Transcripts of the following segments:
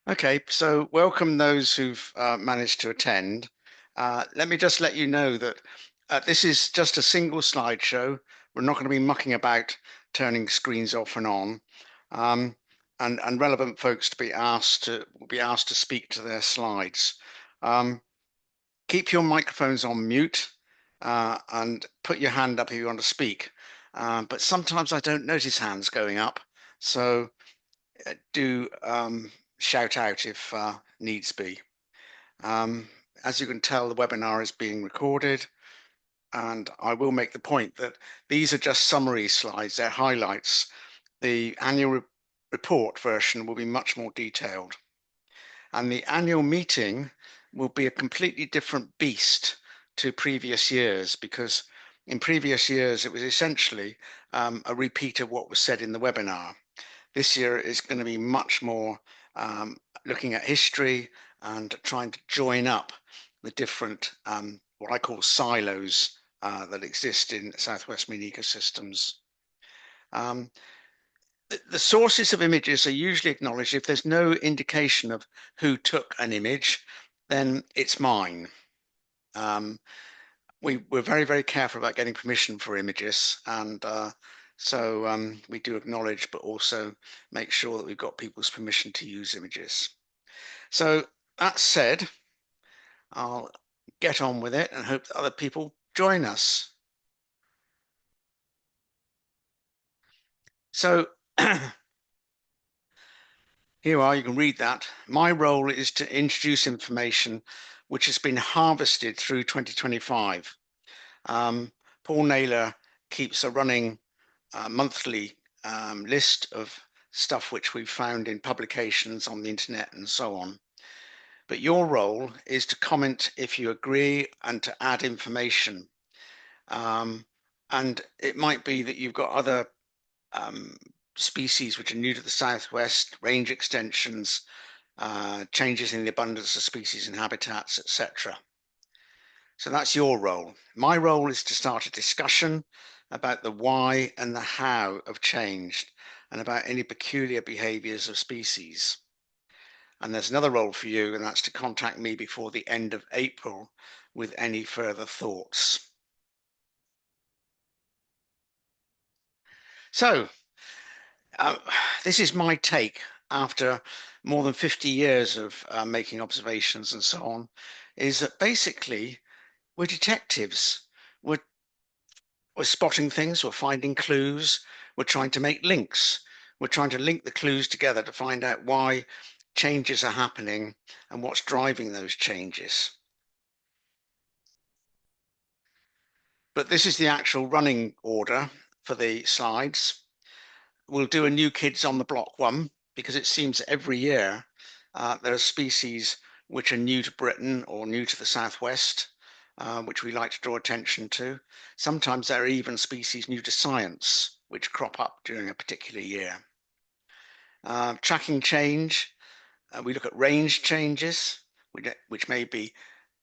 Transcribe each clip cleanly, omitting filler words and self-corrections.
Okay, so welcome those who've managed to attend. Let me just let you know that this is just a single slideshow. We're not going to be mucking about turning screens off and on. Um, and relevant folks will be asked to speak to their slides. Keep your microphones on mute and put your hand up if you want to speak. But sometimes I don't notice hands going up, so do shout out if needs be. Um, as you can tell, the webinar is being recorded, and I will make the point that these are just summary slides, they're highlights. The annual report version will be much more detailed. And the annual meeting will be a completely different beast to previous years, because in previous years it was essentially a repeat of what was said in the webinar. This year is going to be much more looking at history and trying to join up the different, what I call silos that exist in Southwest marine ecosystems. The sources of images are usually acknowledged. If there's no indication of who took an image, then it's mine. We're very, very careful about getting permission for images, and so we do acknowledge, but also make sure that we've got people's permission to use images. So that said, I'll get on with it and hope that other people join us. So here you are, you can read that. My role is to introduce information which has been harvested through 2025. Paul Naylor keeps a running monthly list of stuff which we've found in publications on the internet and so on. But your role is to comment if you agree and to add information. And it might be that you've got other species which are new to the Southwest, range extensions, changes in the abundance of species and habitats, etc. So that's your role. My role is to start a discussion about the why and the how of change and about any peculiar behaviors of species. And there's another role for you, and that's to contact me before the end of April with any further thoughts. So this is my take after more than 50 years of making observations and so on, is that basically we're detectives. We're spotting things, we're finding clues, we're trying to make links. We're trying to link the clues together to find out why changes are happening and what's driving those changes. But this is the actual running order for the slides. We'll do a new Kids on the Block one, because it seems every year there are species which are new to Britain or new to the Southwest, which we like to draw attention to. Sometimes there are even species new to science, which crop up during a particular year. Tracking change, we look at range changes, which may be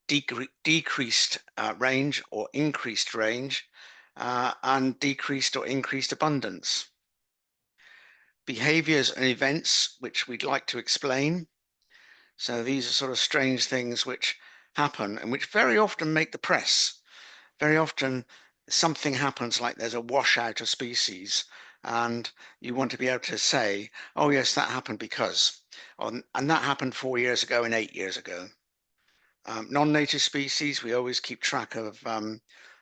decreased range or increased range, and decreased or increased abundance. Behaviors and events which we'd like to explain. So these are sort of strange things which happen and which very often make the press. Very often something happens, like there's a washout of species, and you want to be able to say, oh yes, that happened because, and that happened 4 years ago and 8 years ago. Non-native species, we always keep track of the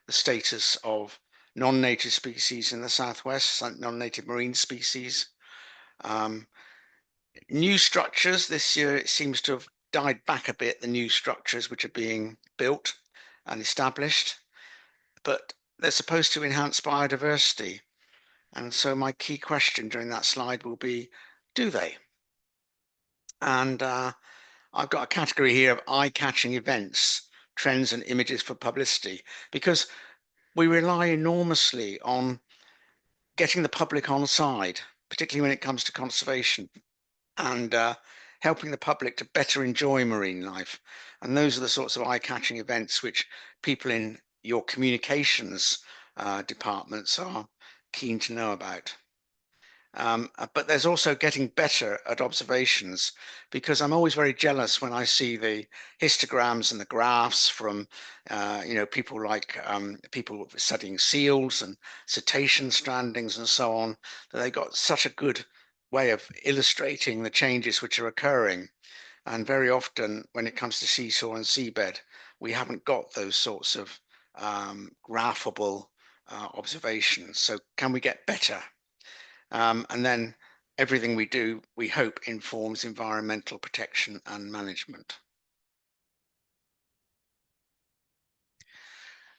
status of non-native species in the Southwest, non-native marine species. New structures, this year it seems to have died back a bit, the new structures which are being built and established, but they're supposed to enhance biodiversity. And so my key question during that slide will be, do they? And I've got a category here of eye-catching events, trends and images for publicity, because we rely enormously on getting the public on side, particularly when it comes to conservation, and helping the public to better enjoy marine life. And those are the sorts of eye-catching events which people in your communications departments are keen to know about. But there's also getting better at observations, because I'm always very jealous when I see the histograms and the graphs from, people like people studying seals and cetacean strandings and so on, that they got such a good way of illustrating the changes which are occurring. And very often when it comes to seesaw and seabed, we haven't got those sorts of graphable observations. So can we get better? And then everything we do, we hope, informs environmental protection and management.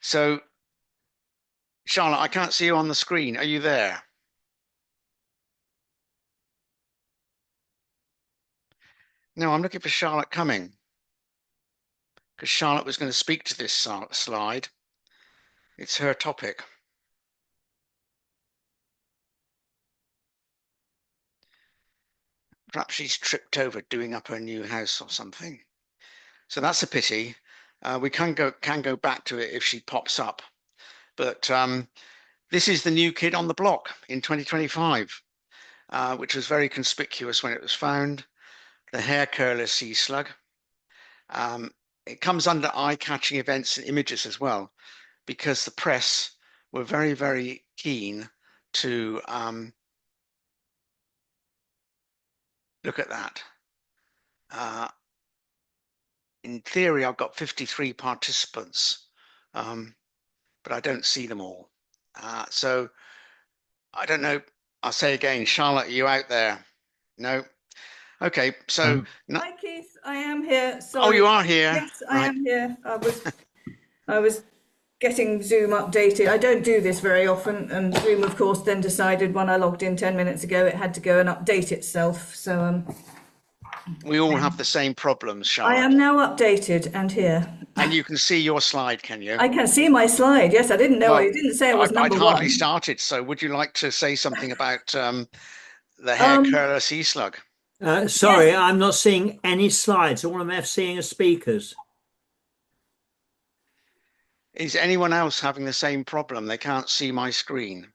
So, Charlotte, I can't see you on the screen. Are you there? No, I'm looking for Charlotte Cumming, because Charlotte was going to speak to this slide. It's her topic. Perhaps she's tripped over doing up her new house or something. So that's a pity. We can go back to it if she pops up. But this is the new kid on the block in 2025, which was very conspicuous when it was found. The hair curler sea slug. It comes under eye-catching events and images as well, because the press were very, very keen to look at that. In theory, I've got 53 participants, but I don't see them all. So I don't know. I'll say again, Charlotte, are you out there? No. Okay, so hi Keith, I am here. Sorry. Oh, you are here. Yes, I am here. I was getting Zoom updated. I don't do this very often, and Zoom, of course, then decided when I logged in 10 minutes ago it had to go and update itself. So we all have the same problems, Charlotte. I am now updated and here. And you can see your slide, can you? I can see my slide. Yes, I didn't know. Well, it didn't say it was number I'd one. hardly started. So would you like to say something about the hair curler sea slug? Sorry, yes. I'm not seeing any slides. All I'm seeing are speakers. Is anyone else having the same problem? They can't see my screen.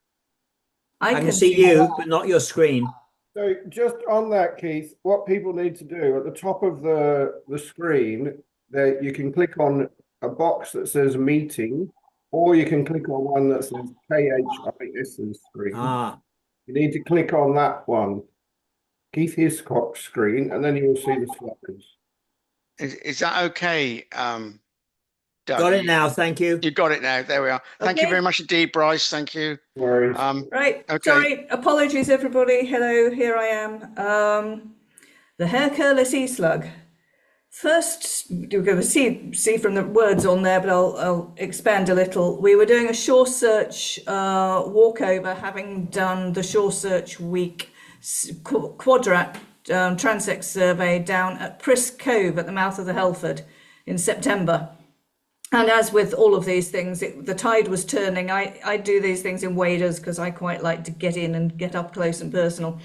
I can see you, but not your screen. So just on that, Keith, what people need to do at the top of the screen, there you can click on a box that says meeting, or you can click on one that says KHIS screen. You need to click on that one, Keith Hiscock screen, and then you will see the slides. Is that okay, Doug? Got it now, thank you. You got it now, there we are. Thank you very much indeed, Bryce, thank you. Worries. Right, okay. Sorry, apologies everybody. Hello, here I am. The hair curler sea slug. First, you're going to see from the words on there, but I'll expand a little. We were doing a shore search walkover, having done the shore search week quadrat transect survey down at Prisk Cove at the mouth of the Helford in September. And as with all of these things, the tide was turning. I do these things in waders because I quite like to get in and get up close and personal.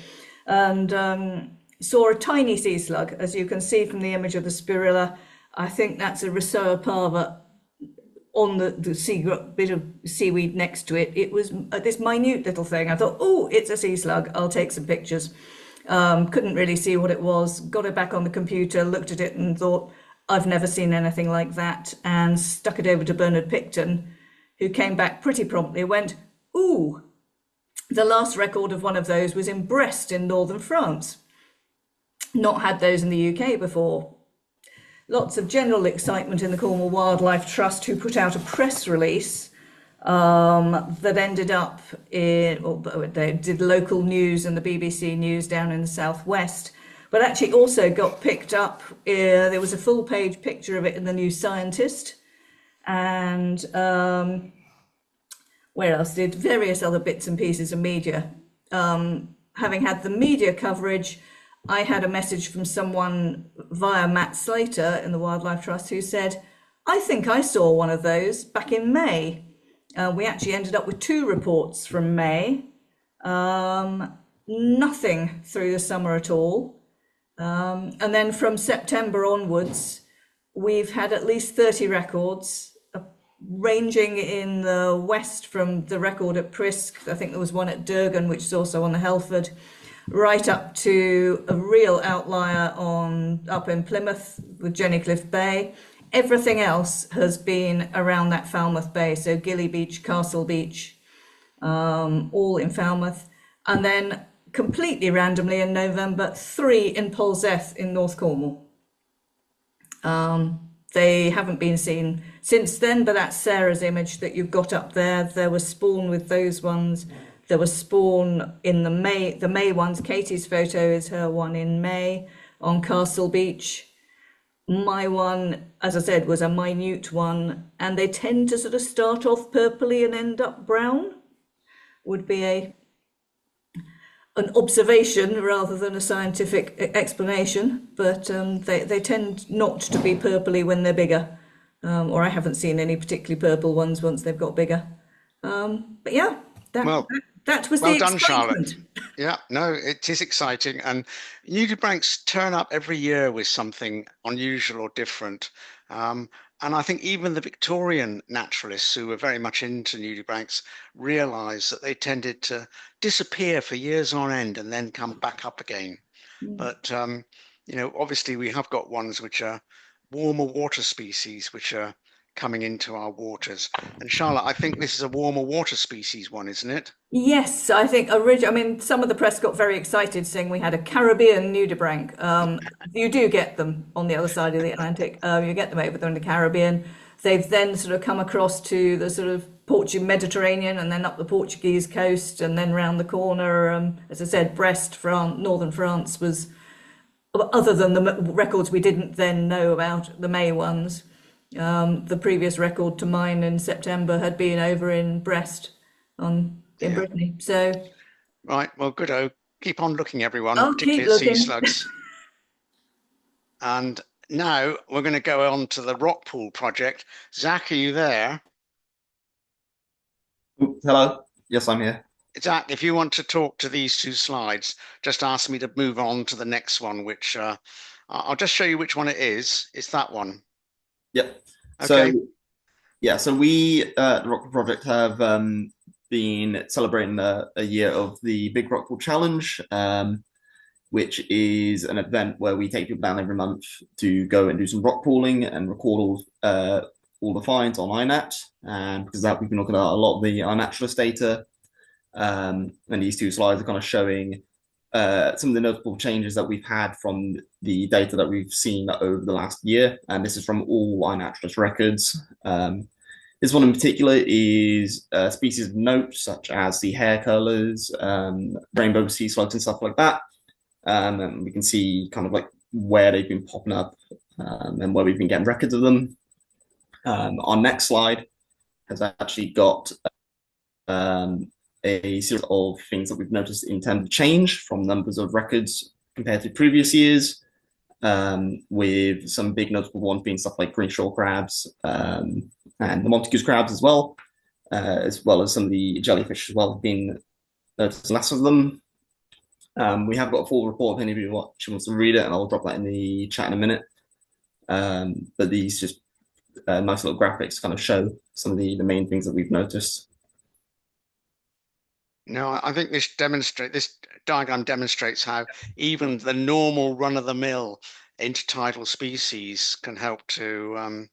And saw a tiny sea slug, as you can see from the image of the spirilla. I think that's a Rissoa parva on the bit of seaweed next to it. It was this minute little thing. I thought, oh, it's a sea slug. I'll take some pictures. Couldn't really see what it was. Got it back on the computer, looked at it and thought, I've never seen anything like that, and stuck it over to Bernard Picton, who came back pretty promptly, went, ooh, the last record of one of those was in Brest in northern France. Not had those in the UK before. Lots of general excitement in the Cornwall Wildlife Trust, who put out a press release that ended up in, they did local news and the BBC News down in the southwest, but actually also got picked up. There was a full page picture of it in the New Scientist, and where else did various other bits and pieces of media. Having had the media coverage, I had a message from someone via Matt Slater in the Wildlife Trust who said, I think I saw one of those back in May. We actually ended up with 2 reports from May, nothing through the summer at all. And then from September onwards, we've had at least 30 records, ranging in the west from the record at Prisk. I think there was one at Durgan, which is also on the Helford, right up to a real outlier on up in Plymouth with Jennycliff Bay. Everything else has been around that Falmouth Bay, so Gilly Beach, Castle Beach, all in Falmouth. And then completely randomly in November, 3 in Polzeth in North Cornwall. They haven't been seen since then, but that's Sarah's image that you've got up there. There was spawn with those ones. There was spawn in the May ones. Katie's photo is her one in May on Castle Beach. My one, as I said, was a minute one, and they tend to sort of start off purpley and end up brown. Would be an observation rather than a scientific explanation, but they tend not to be purpley when they're bigger, or I haven't seen any particularly purple ones once they've got bigger. But yeah, that was well the done, excitement. Charlotte. Yeah, no, it is exciting, and nudibranchs turn up every year with something unusual or different. And I think even the Victorian naturalists who were very much into nudibranchs realised that they tended to disappear for years on end and then come back up again. But obviously we have got ones which are warmer water species which are coming into our waters. And Charlotte, I think this is a warmer water species one, isn't it? Yes, I think I mean, some of the press got very excited saying we had a Caribbean nudibranch. You do get them on the other side of the Atlantic. You get them over there in the Caribbean. They've then sort of come across to the sort of Portuguese Mediterranean and then up the Portuguese coast and then round the corner. As I said, Brest, France, northern France was, other than the records we didn't then know about, the May ones. The previous record to mine in September had been over in Brest in Brittany. So right, well, good. Keep on looking, everyone, I'll keep particularly at sea looking. slugs. And now we're going to go on to the rock pool project. Zach, are you there? Hello. Yes, I'm here. Zach, if you want to talk to these 2 slides, just ask me to move on to the next one, which I'll just show you which one it is. It's that one. Yep. Okay. So we, the Rockpool Project, have been celebrating a year of the Big Rockpool Challenge, which is an event where we take people down every month to go and do some rock pooling and record all the finds on INAT. And because of that, we've been looking at a lot of the iNaturalist data. And these 2 slides are kind of showing some of the notable changes that we've had from the data that we've seen over the last year. And this is from all iNaturalist records. This one in particular is species of note, such as the hair curlers, rainbow sea slugs and stuff like that. And we can see kind of like where they've been popping up and where we've been getting records of them. Our next slide has actually got a series of things that we've noticed in terms of change from numbers of records compared to previous years, with some big notable ones being stuff like green shore crabs and the Montague's crabs as well as some of the jellyfish as well have been noticed less of them. We have got a full report if any of you wants to read it, and I'll drop that in the chat in a minute. But these just nice little graphics kind of show some of the main things that we've noticed. No, I think this diagram demonstrates how even the normal run-of-the-mill intertidal species can help to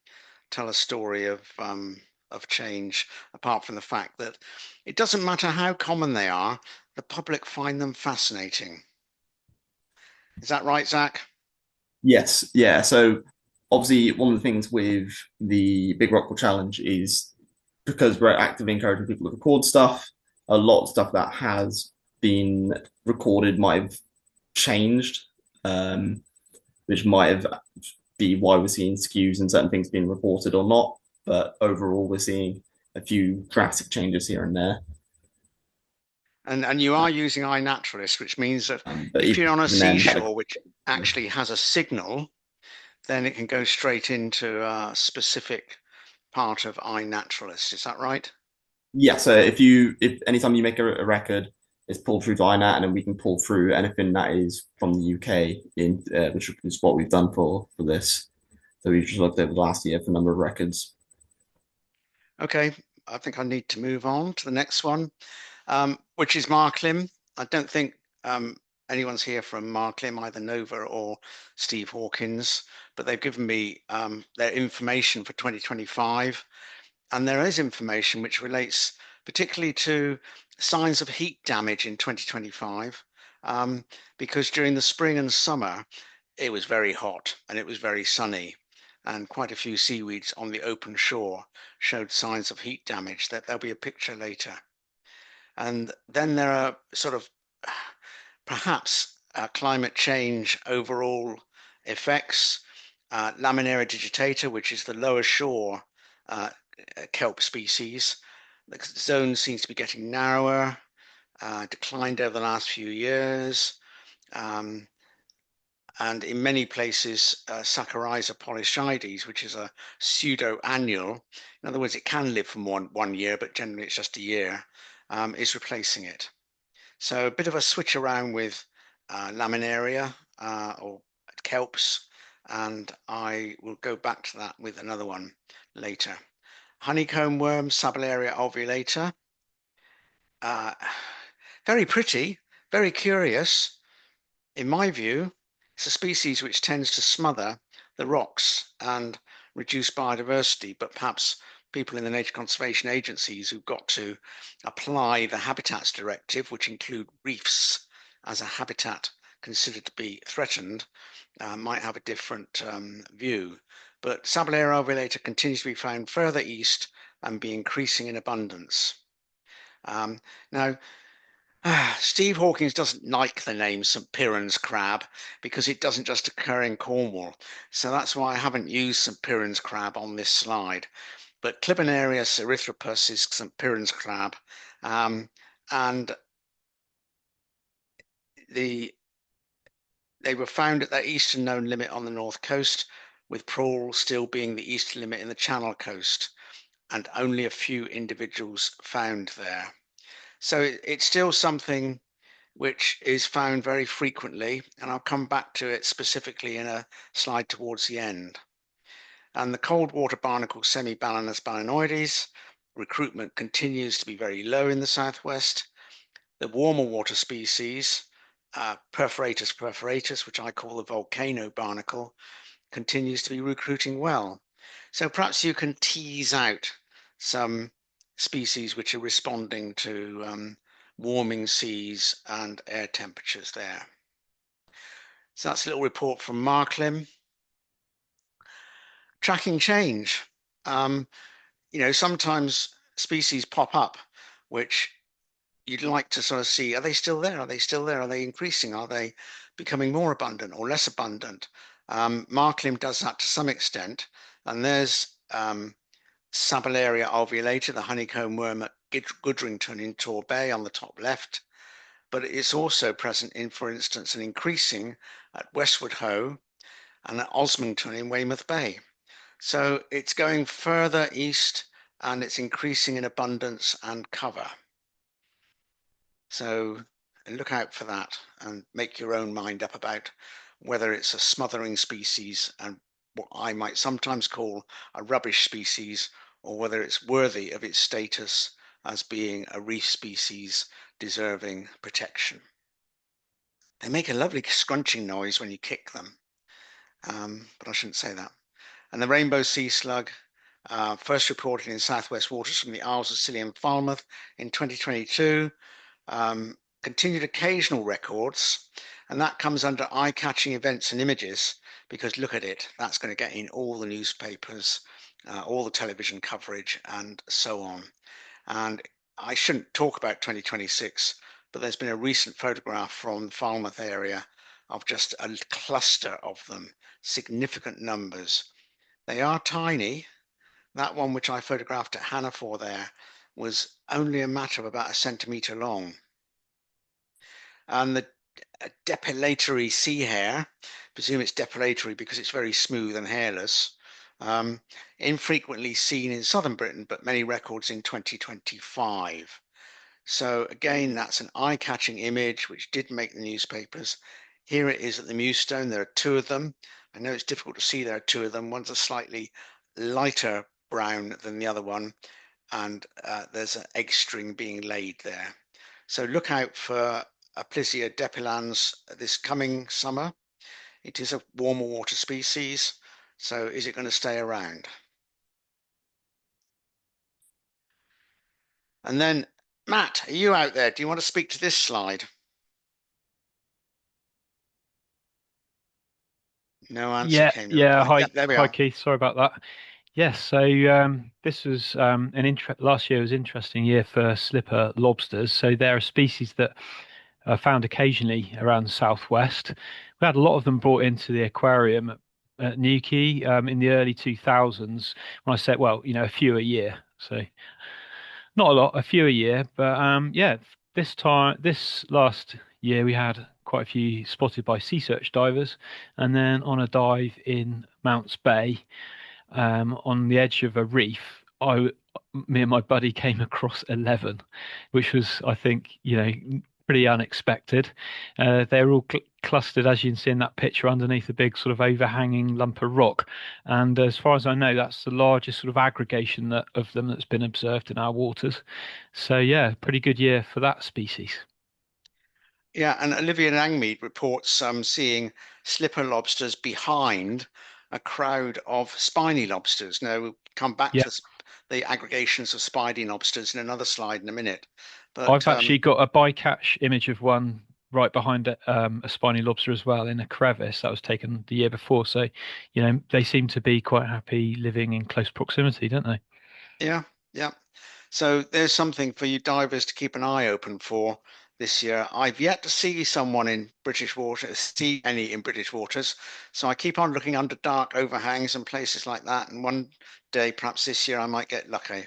tell a story of change, apart from the fact that it doesn't matter how common they are, the public find them fascinating. Is that right, Zach? Yes, yeah. So obviously one of the things with the Big Rockpool Challenge is because we're actively encouraging people to record stuff, a lot of stuff that has been recorded might have changed, which might have be why we're seeing skews and certain things being reported or not. But overall, we're seeing a few drastic changes here and there. And you are using iNaturalist, which means that if you're on a seashore which actually has a signal, then it can go straight into a specific part of iNaturalist. Is that right? Yeah. So if anytime you make a record, it's pulled through to iNat, and then we can pull through anything that is from the UK, which is what we've done for this. So we've just looked over the last year for a number of records. Okay, I think I need to move on to the next one, which is Marklim. I don't think anyone's here from Marklim, either Nova or Steve Hawkins, but they've given me their information for 2025. And there is information which relates particularly to signs of heat damage in 2025, because during the spring and summer, it was very hot and it was very sunny, and quite a few seaweeds on the open shore showed signs of heat damage. That there'll be a picture later. And then there are sort of perhaps climate change overall effects. Laminaria digitata, which is the lower shore kelp species. The zone seems to be getting narrower, declined over the last few years. And in many places, Saccharisa polyschides, which is a pseudo-annual, in other words, it can live for one year, but generally it's just a year, is replacing it. So a bit of a switch around with laminaria or kelps, and I will go back to that with another one later. Honeycomb worm, Sabellaria ovulata. Very pretty, very curious. In my view, it's a species which tends to smother the rocks and reduce biodiversity, but perhaps people in the nature conservation agencies who've got to apply the Habitats Directive, which include reefs as a habitat considered to be threatened, might have a different view. But Sabellaria ovulata continues to be found further east and be increasing in abundance. Now, Steve Hawkins doesn't like the name St. Piran's crab because it doesn't just occur in Cornwall. So that's why I haven't used St. Piran's crab on this slide. But Clibonarius erythropus is St. Piran's crab. And they were found at their eastern known limit on the north coast, with Prawl still being the eastern limit in the Channel coast, and only a few individuals found there. So it's still something which is found very frequently, and I'll come back to it specifically in a slide towards the end. And the cold water barnacle Semi-Balanus balanoides, recruitment continues to be very low in the southwest. The warmer water species, Perforatus perforatus, which I call the volcano barnacle, continues to be recruiting well. So perhaps you can tease out some species which are responding to warming seas and air temperatures there. So that's a little report from Marklim. Tracking change. Sometimes species pop up which you'd like to sort of see, are they still there? Are they still there? Are they increasing? Are they becoming more abundant or less abundant? Marklim does that to some extent. And there's Sabellaria ovulata, the honeycomb worm at Goodrington in Tor Bay on the top left. But it's also present in, for instance, an increasing at Westward Ho and at Osmington in Weymouth Bay. So it's going further east and it's increasing in abundance and cover. So look out for that and make your own mind up about whether it's a smothering species and what I might sometimes call a rubbish species, or whether it's worthy of its status as being a reef species deserving protection. They make a lovely scrunching noise when you kick them, but I shouldn't say that. And the rainbow sea slug, first reported in southwest waters from the Isles of Scilly and Falmouth in 2022, continued occasional records, and that comes under eye-catching events and images, because look at it, that's going to get in all the newspapers, all the television coverage, and so on. And I shouldn't talk about 2026, but there's been a recent photograph from the Falmouth area of just a cluster of them, significant numbers. They are tiny. That one which I photographed at Hannaford there was only a matter of about 1 centimetre long. And the depilatory sea hare, presume it's depilatory because it's very smooth and hairless, infrequently seen in southern Britain, but many records in 2025. So again, that's an eye-catching image which did make the newspapers. Here it is at the Mewstone. There are two of them. I know it's difficult to see there are two of them. One's a slightly lighter brown than the other one, and there's an egg string being laid there. So look out for Aplysia depilans this coming summer. It is a warmer water species, so is it going to stay around? And then, Matt, are you out there? Do you want to speak to this slide? No answer came to Yeah. reply. Hi, Yep, there we hi, are. Keith. Sorry about that. Yes, so this was last year was an interesting year for slipper lobsters. So they're a species that are found occasionally around the southwest. We had a lot of them brought into the aquarium at Newquay in the early 2000s. When I said, well, a few a year. So not a lot, a few a year. But yeah, this last year, we had quite a few spotted by sea search divers. And then on a dive in Mounts Bay, on the edge of a reef, me and my buddy came across 11, which was, I think, pretty unexpected. They're all clustered, as you can see in that picture, underneath a big sort of overhanging lump of rock. And as far as I know, that's the largest sort of aggregation of them that's been observed in our waters. So yeah, pretty good year for that species. Yeah, and Olivia Langmead reports seeing slipper lobsters behind a crowd of spiny lobsters. Now, we'll come back Yeah, to the aggregations of spiny lobsters in another slide in a minute. But I've actually got a bycatch image of one right behind a spiny lobster as well in a crevice that was taken the year before. So, they seem to be quite happy living in close proximity, don't they? yeah, yeah. So there's something for you divers to keep an eye open for this year. I've yet to see someone in British waters, see any in British waters. So I keep on looking under dark overhangs and places like that. And one day, perhaps this year, I might get lucky.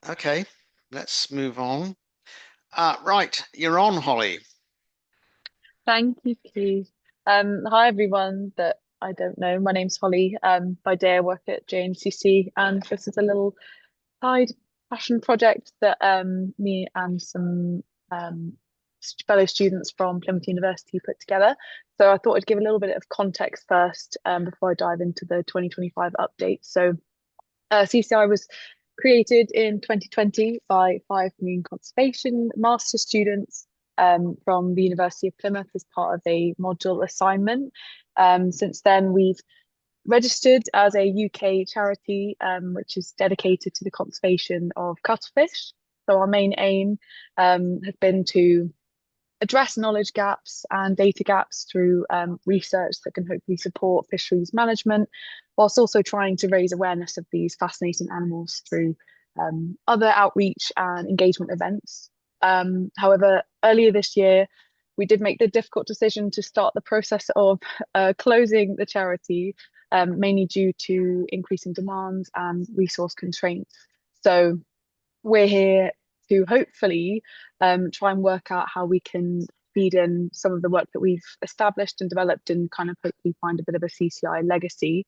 Okay, let's move on. Right, you're on, Holly. Thank you, Keith. Hi everyone that I don't know. My name's Holly. By day I work at JNCC, and this is a little side passion project that me and some fellow students from Plymouth University put together. So I thought I'd give a little bit of context first before I dive into the 2025 update. So CCI was created in 2020 by 5 marine conservation master students from the University of Plymouth as part of a module assignment. Since then, we've registered as a UK charity, which is dedicated to the conservation of cuttlefish. So our main aim has been to address knowledge gaps and data gaps through research that can hopefully support fisheries management, whilst also trying to raise awareness of these fascinating animals through other outreach and engagement events. However, earlier this year, we did make the difficult decision to start the process of closing the charity, mainly due to increasing demands and resource constraints. So we're here to hopefully try and work out how we can feed in some of the work that we've established and developed and kind of hopefully find a bit of a CCI legacy.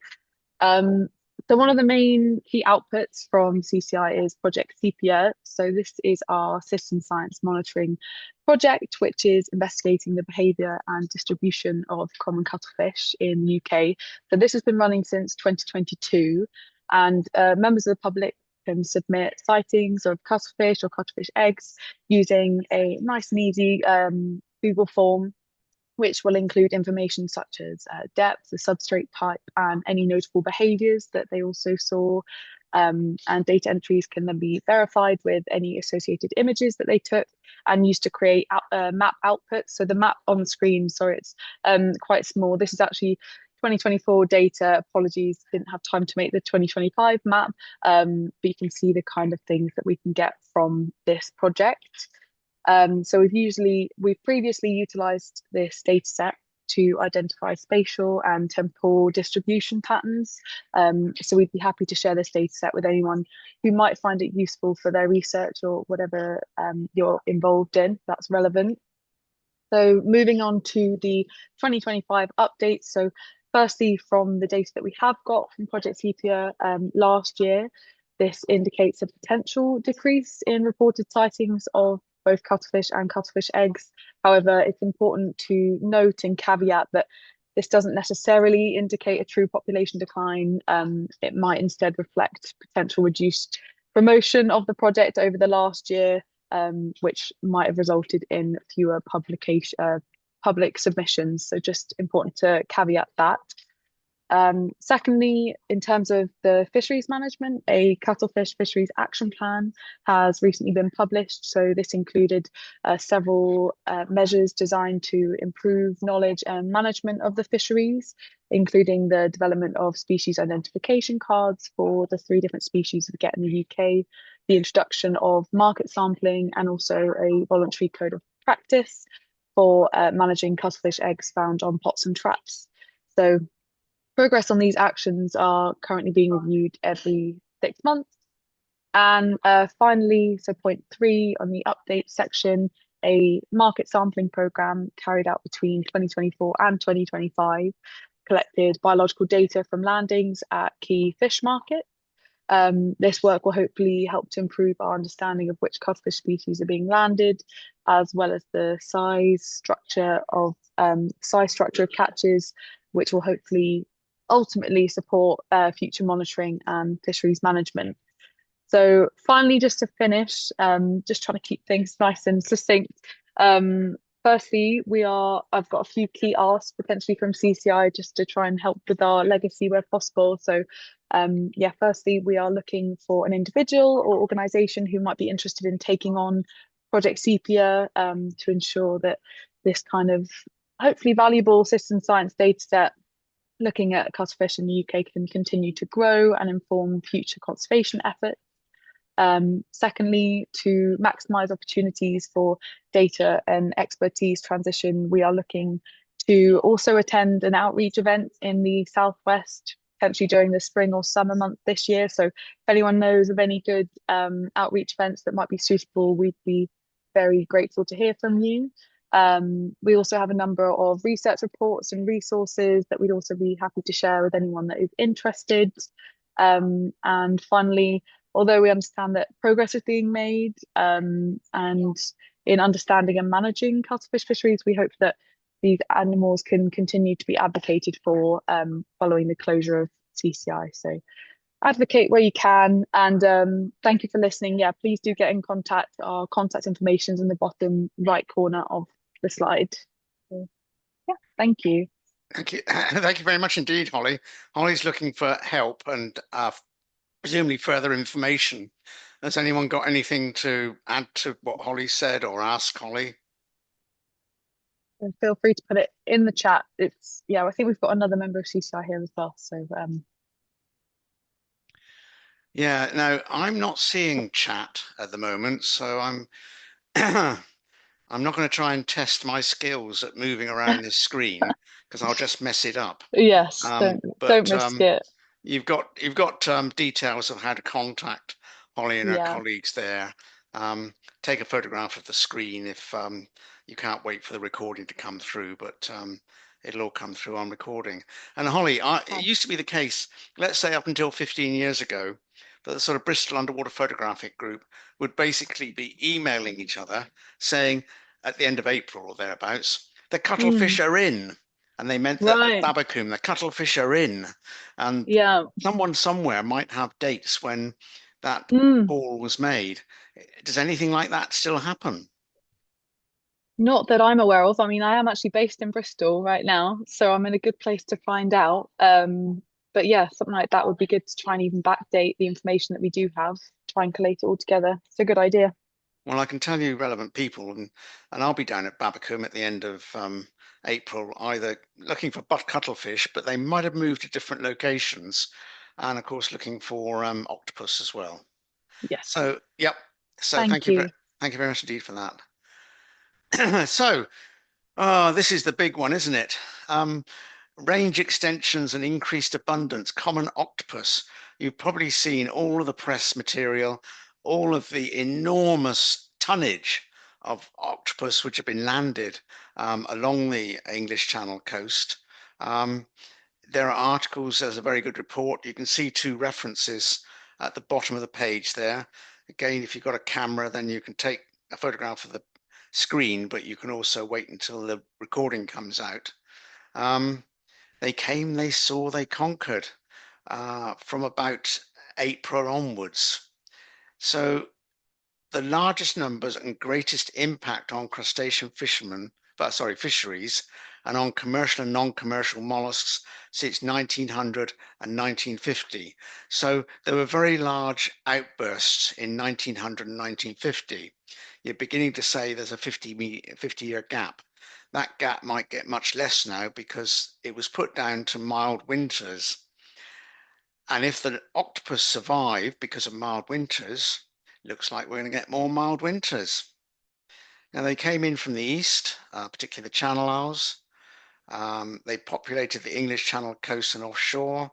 So one of the main key outputs from CCI is Project Sepia. So this is our citizen science monitoring project, which is investigating the behaviour and distribution of common cuttlefish in the UK. So this has been running since 2022, and members of the public can submit sightings of cuttlefish or cuttlefish eggs using a nice and easy Google form, which will include information such as depth, the substrate type, and any notable behaviours that they also saw. And data entries can then be verified with any associated images that they took and used to create map outputs. So the map on the screen, sorry, it's quite small. This is actually 2024 data. Apologies, didn't have time to make the 2025 map, but you can see the kind of things that we can get from this project. So we've previously utilised this data set to identify spatial and temporal distribution patterns. So we'd be happy to share this data set with anyone who might find it useful for their research or whatever you're involved in that's relevant. So moving on to the 2025 updates. So firstly, from the data that we have got from Project Sepia last year, this indicates a potential decrease in reported sightings of both cuttlefish and cuttlefish eggs. However, it's important to note and caveat that this doesn't necessarily indicate a true population decline. It might instead reflect potential reduced promotion of the project over the last year, which might have resulted in fewer public submissions. So just important to caveat that. Secondly, in terms of the fisheries management, a cuttlefish fisheries action plan has recently been published. So this included several measures designed to improve knowledge and management of the fisheries, including the development of species identification cards for the 3 different species we get in the UK, the introduction of market sampling, and also a voluntary code of practice for managing cuttlefish eggs found on pots and traps. So progress on these actions are currently being reviewed every 6 months. And finally, so point 3 on the update section, a market sampling program carried out between 2024 and 2025 collected biological data from landings at key fish markets. This work will hopefully help to improve our understanding of which cuttlefish species are being landed, as well as the size structure of catches, which will hopefully ultimately support future monitoring and fisheries management. So finally, just to finish, just trying to keep things nice and succinct. Firstly, I've got a few key asks potentially from CCI just to try and help with our legacy where possible. So firstly, we are looking for an individual or organisation who might be interested in taking on Project Sepia to ensure that this kind of hopefully valuable citizen science data set looking at cuttlefish in the UK can continue to grow and inform future conservation efforts. Secondly, to maximise opportunities for data and expertise transition, we are looking to also attend an outreach event in the Southwest, potentially during the spring or summer months this year. So if anyone knows of any good outreach events that might be suitable, we'd be very grateful to hear from you. We also have a number of research reports and resources that we'd also be happy to share with anyone that is interested. And finally, although we understand that progress is being made and in understanding and managing cuttlefish fisheries, we hope that these animals can continue to be advocated for following the closure of CCI. So advocate where you can, and thank you for listening. Yeah, please do get in contact. Our contact information is in the bottom right corner of the slide. So, yeah, thank you. Thank you. Thank you very much indeed, Holly. Holly's looking for help and presumably further information. Has anyone got anything to add to what Holly said or ask Holly? And feel free to put it in the chat. I think we've got another member of CCI here as well. So yeah, no, I'm not seeing chat at the moment, so I'm I'm not going to try and test my skills at moving around this screen because I'll just mess it up. yes, don't risk it. You've got details of how to contact Holly and her colleagues there. Take a photograph of the screen if you can't wait for the recording to come through, but it'll all come through on recording. And Holly, it used to be the case, let's say up until 15 years ago, that the sort of Bristol Underwater Photographic Group would basically be emailing each other saying at the end of April or thereabouts, the cuttlefish are in. And they meant that at Babbacombe, the cuttlefish are in. And someone somewhere might have dates when that call was made. Does anything like that still happen? Not that I'm aware of. I mean, I am actually based in Bristol right now, so I'm in a good place to find out. But yeah, something like that would be good to try and even backdate the information that we do have, try and collate it all together. It's a good idea. Well, I can tell you relevant people, and I'll be down at Babbacombe at the end of April, either looking for cuttlefish, but they might have moved to different locations, and of course looking for octopus as well. Yes. So, yep. So thank you very much indeed for that. So, this is the big one, isn't it? Range extensions and increased abundance, common octopus. You've probably seen all of the press material, all of the enormous tonnage of octopus which have been landed along the English Channel coast. There are articles, there's a very good report. You can see 2 references at the bottom of the page there. Again, if you've got a camera, then you can take a photograph of the screen, but you can also wait until the recording comes out. They came, they saw, they conquered from about April onwards. So the largest numbers and greatest impact on crustacean fisheries and on commercial and non-commercial mollusks since 1900 and 1950. So there were very large outbursts in 1900 and 1950. You're beginning to say there's a 50-year gap. That gap might get much less now because it was put down to mild winters. And if the octopus survive because of mild winters, looks like we're going to get more mild winters. Now, they came in from the east, particularly the Channel Isles. They populated the English Channel coast and offshore.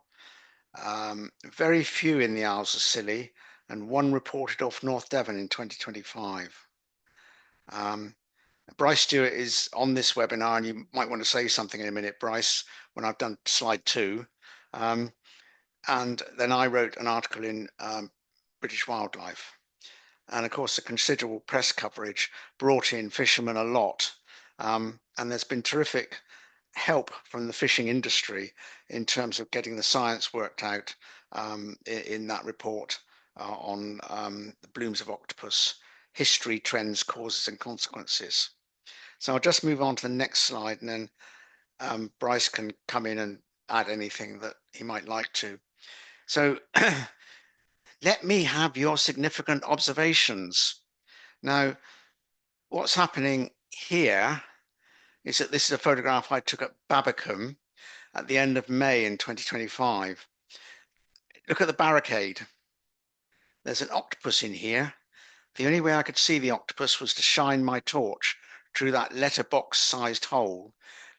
Very few in the Isles of Scilly, and one reported off North Devon in 2025. Bryce Stewart is on this webinar, and you might want to say something in a minute, Bryce, when I've done slide 2. And then I wrote an article in British Wildlife. And of course, the considerable press coverage brought in fishermen a lot. And there's been terrific help from the fishing industry in terms of getting the science worked out in that report on the blooms of octopus, history, trends, causes, and consequences. So I'll just move on to the next slide, and then Bryce can come in and add anything that he might like to. So let me have your significant observations. Now, what's happening here is that this is a photograph I took at Babacombe at the end of May in 2025. Look at the barricade. There's an octopus in here. The only way I could see the octopus was to shine my torch through that letterbox-sized hole,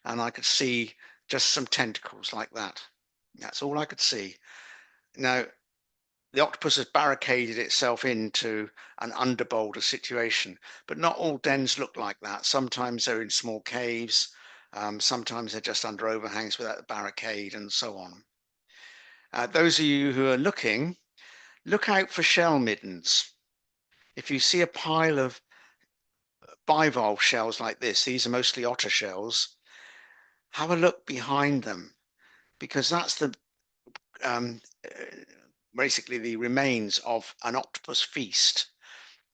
and I could see just some tentacles like that. That's all I could see. Now, the octopus has barricaded itself into an underboulder situation, but not all dens look like that. Sometimes they're in small caves, sometimes they're just under overhangs without the barricade, and so on. Those of you who are looking, look out for shell middens. If you see a pile of bivalve shells like this, these are mostly otter shells, have a look behind them, because that's the basically the remains of an octopus feast,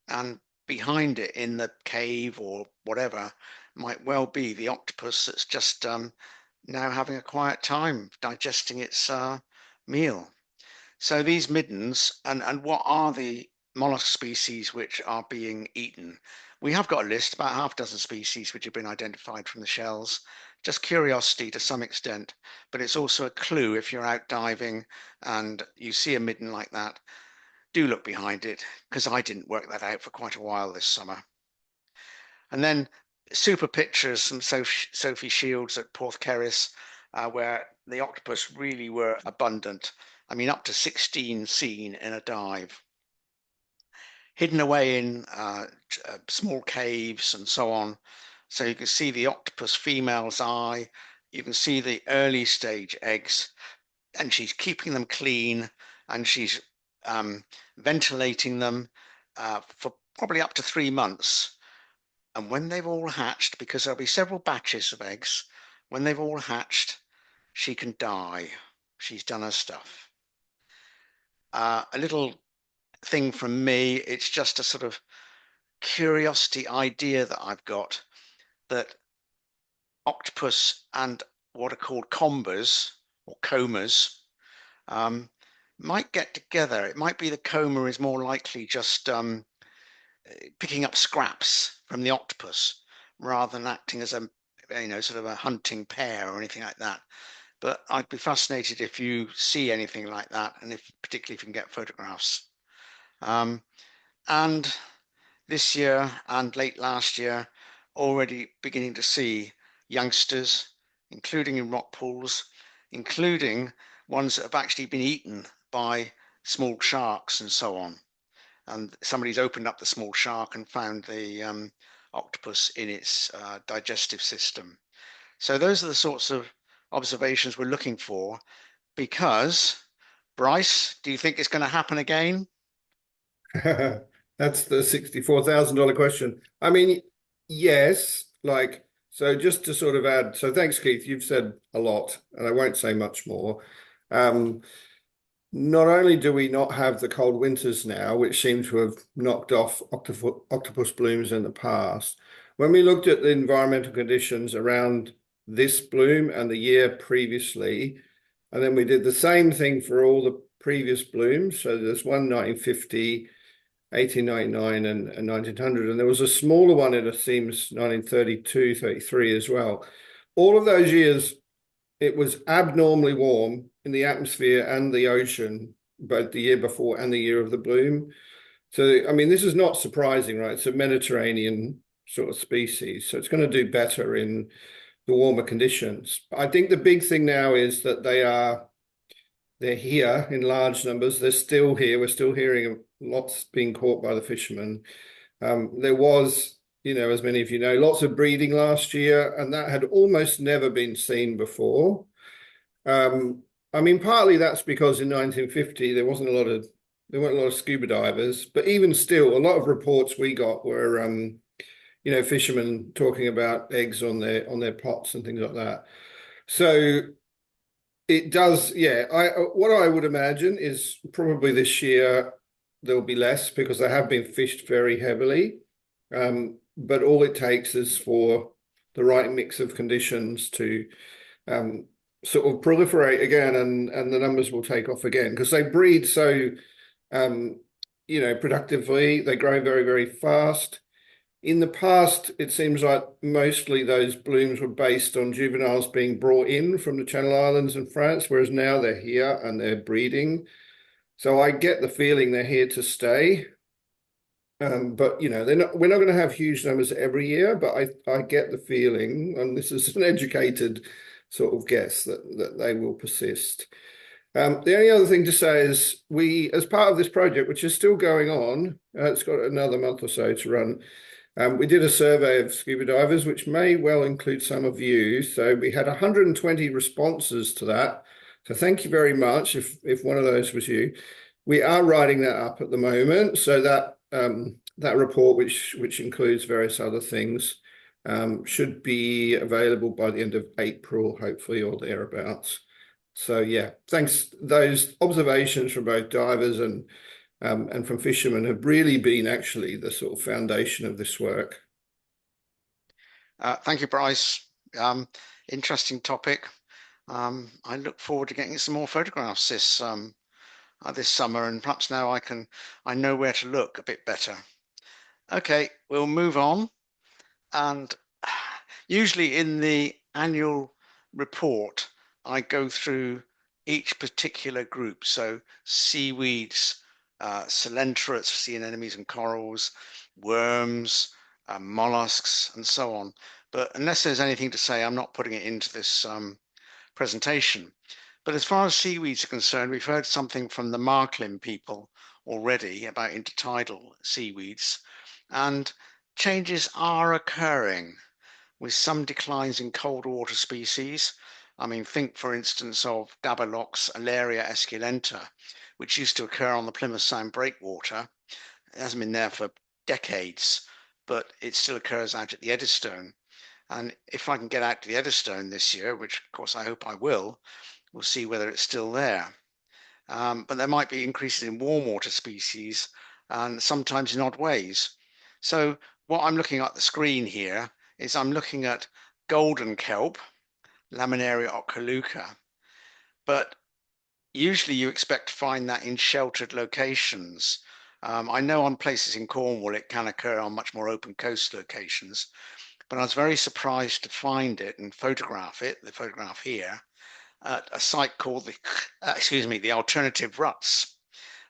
and behind it in the cave or whatever might well be the octopus that's just now having a quiet time digesting its meal. So these middens, and what are the mollusk species which are being eaten? We have got a list, about half a dozen species which have been identified from the shells. Just curiosity to some extent, but it's also a clue if you're out diving and you see a midden like that, do look behind it, because I didn't work that out for quite a while this summer. And then super pictures from Sophie Shields at Porthkerris, where the octopus really were abundant. I mean, up to 16 seen in a dive. Hidden away in small caves and so on. So you can see the octopus female's eye, you can see the early stage eggs, and she's keeping them clean, and she's ventilating them for probably up to 3 months. And when they've all hatched, because there'll be several batches of eggs, when they've all hatched, she can die. She's done her stuff. A little thing from me, it's just a sort of curiosity idea that I've got, that octopus and what are called combers or comas might get together. It might be the coma is more likely just picking up scraps from the octopus rather than acting as a sort of a hunting pair or anything like that. But I'd be fascinated if you see anything like that, and particularly if you can get photographs. And this year and late last year, already beginning to see youngsters, including in rock pools, including ones that have actually been eaten by small sharks and so on. And somebody's opened up the small shark and found the octopus in its digestive system. So those are the sorts of observations we're looking for, because, Bryce, do you think it's going to happen again? That's the $64,000 question. I mean, yes, so just to sort of add, so thanks, Keith, you've said a lot, and I won't say much more. not only do we not have the cold winters now, which seem to have knocked off octopus blooms in the past, when we looked at the environmental conditions around this bloom and the year previously, and then we did the same thing for all the previous blooms. So there's one 1950, 1899 and 1900, and there was a smaller one, it seems, 1932, 33 as well. All of those years, it was abnormally warm in the atmosphere and the ocean, both the year before and the year of the bloom. So, I mean, this is not surprising, right? It's a Mediterranean sort of species, so it's going to do better in the warmer conditions. I think the big thing now is that they're here in large numbers. They're still here. We're still hearing lots being caught by the fishermen. There was, as many of you know, lots of breeding last year, and that had almost never been seen before. I mean, partly that's because in 1950 there weren't a lot of scuba divers, but even still, a lot of reports we got were, fishermen talking about eggs on their pots and things like that. So it does, yeah. What I would imagine is probably this year there'll be less because they have been fished very heavily. But all it takes is for the right mix of conditions to sort of proliferate again, and the numbers will take off again because they breed so productively. They grow very, very fast. In the past, it seems like mostly those blooms were based on juveniles being brought in from the Channel Islands and France, whereas now they're here and they're breeding. So I get the feeling they're here to stay. But we're not going to have huge numbers every year, but I get the feeling, and this is an educated sort of guess, that they will persist. The only other thing to say is we, as part of this project, which is still going on, it's got another month or so to run. We did a survey of scuba divers, which may well include some of you. So we had 120 responses to that. So thank you very much if one of those was you. We are writing that up at the moment, so that that report, which includes various other things, should be available by the end of April, hopefully, or thereabouts. So yeah, thanks. Those observations from both divers and from fishermen have really been actually the sort of foundation of this work. Thank you, Bryce. Interesting topic. I look forward to getting some more photographs this summer, and perhaps now I know where to look a bit better. Okay, we'll move on. And usually in the annual report, I go through each particular group. So seaweeds, coelenterate, sea anemones and corals, worms, mollusks, and so on. But unless there's anything to say, I'm not putting it into this presentation. But as far as seaweeds are concerned, we've heard something from the Marklin people already about intertidal seaweeds, and changes are occurring with some declines in cold water species. I mean, think, for instance, of Dabbalox Alaria esculenta, which used to occur on the Plymouth Sound breakwater. It hasn't been there for decades, but it still occurs out at the Eddystone. And if I can get out to the Eddystone this year, which of course I hope I will, we'll see whether it's still there. But there might be increases in warm water species and sometimes in odd ways. So what I'm looking at the screen here is I'm looking at golden kelp, Laminaria oculuca, but usually you expect to find that in sheltered locations. I know on places in Cornwall it can occur on much more open coast locations, but I was very surprised to find it and photograph it, the photograph here, at a site called the Alternative Ruts.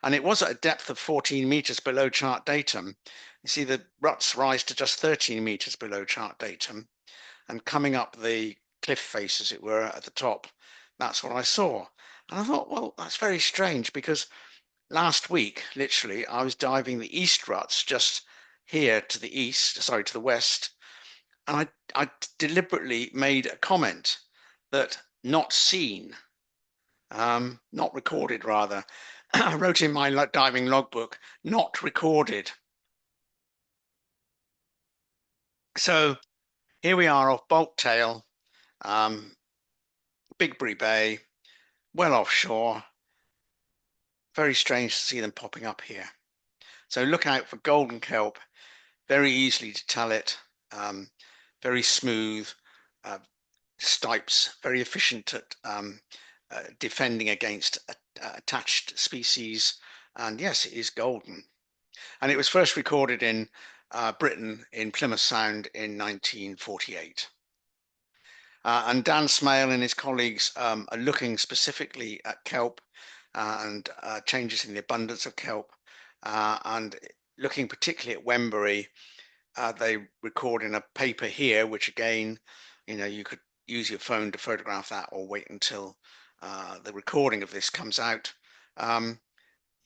And it was at a depth of 14 meters below chart datum. You see the ruts rise to just 13 meters below chart datum, and coming up the cliff face, as it were, at the top, that's what I saw. And I thought, well, that's very strange, because last week, literally, I was diving the east ruts just here to the east, sorry, to the west, and I deliberately made a comment that not seen, not recorded rather. I wrote in my diving logbook, not recorded. So here we are off Bulktail, Bigbury Bay, well offshore. very strange to see them popping up here. So look out for golden kelp, very easy to tell it, very smooth, stipes, very efficient at defending against attached species. And yes, it is golden. And it was first recorded in Britain in Plymouth Sound in 1948. And Dan Smale and his colleagues are looking specifically at kelp and changes in the abundance of kelp, and looking particularly at Wembury. They record in a paper here, which again, you could use your phone to photograph that or wait until the recording of this comes out.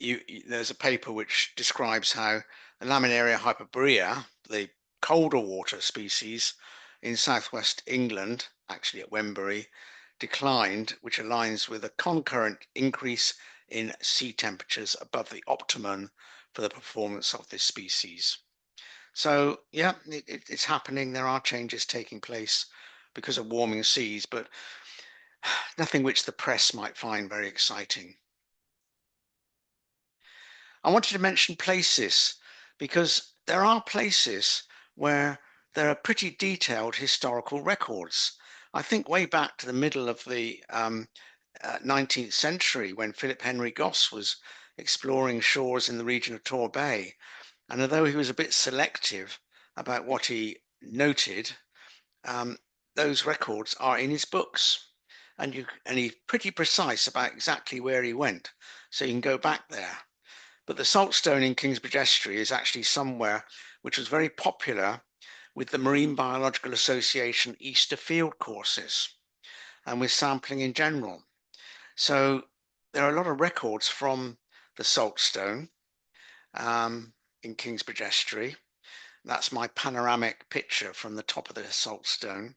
There's a paper which describes how the Laminaria hyperborea, the colder water species in southwest England, actually at Wembury, declined, which aligns with a concurrent increase in sea temperatures above the optimum for the performance of this species. So yeah, it's happening. There are changes taking place because of warming seas, but nothing which the press might find very exciting. I wanted to mention places because there are places where there are pretty detailed historical records. I think way back to the middle of the 19th century when Philip Henry Goss was exploring shores in the region of Tor Bay. And although he was a bit selective about what he noted, those records are in his books. And he's pretty precise about exactly where he went. So you can go back there. But the saltstone in Kingsbridge Estuary is actually somewhere which was very popular with the Marine Biological Association Easter field courses and with sampling in general. So there are a lot of records from the saltstone in Kingsbridge Estuary. That's my panoramic picture from the top of the saltstone.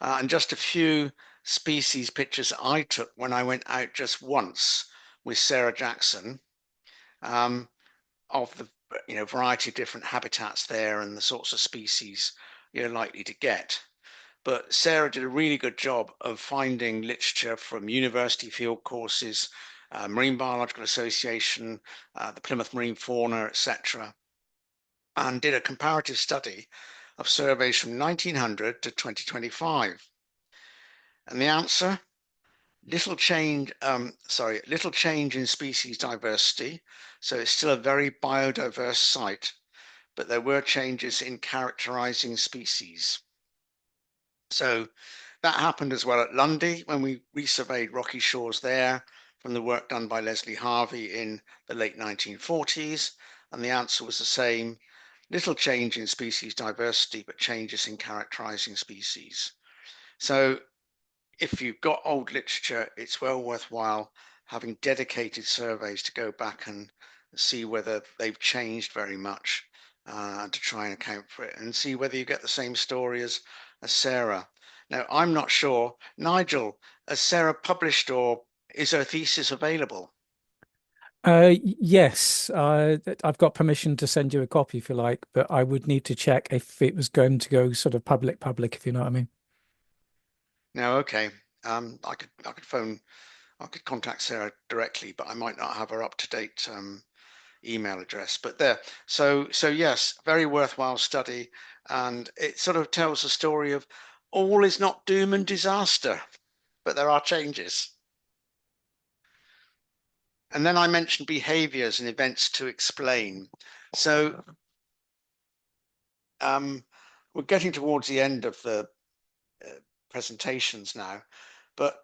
And just a few species pictures I took when I went out just once with Sarah Jackson. Of the variety of different habitats there and the sorts of species you're likely to get. But Sarah did a really good job of finding literature from university field courses, Marine Biological Association, the Plymouth Marine Fauna, etc., and did a comparative study of surveys from 1900 to 2025. And the answer? Little change in species diversity. So it's still a very biodiverse site, but there were changes in characterizing species. So that happened as well at Lundy when we resurveyed rocky shores there from the work done by Leslie Harvey in the late 1940s. And the answer was the same, little change in species diversity, but changes in characterizing species. So if you've got old literature, it's well worthwhile having dedicated surveys to go back and see whether they've changed very much to try and account for it and see whether you get the same story as Sarah. Now, I'm not sure. Nigel, has Sarah published or is her thesis available? Yes, I've got permission to send you a copy if you like, but I would need to check if it was going to go sort of public, if you know what I mean. No, okay. I could contact Sarah directly, but I might not have her up-to-date email address. But there, so yes, very worthwhile study, and it sort of tells the story of all is not doom and disaster, but there are changes. And then I mentioned behaviors and events to explain. So we're getting towards the end of the presentations now, but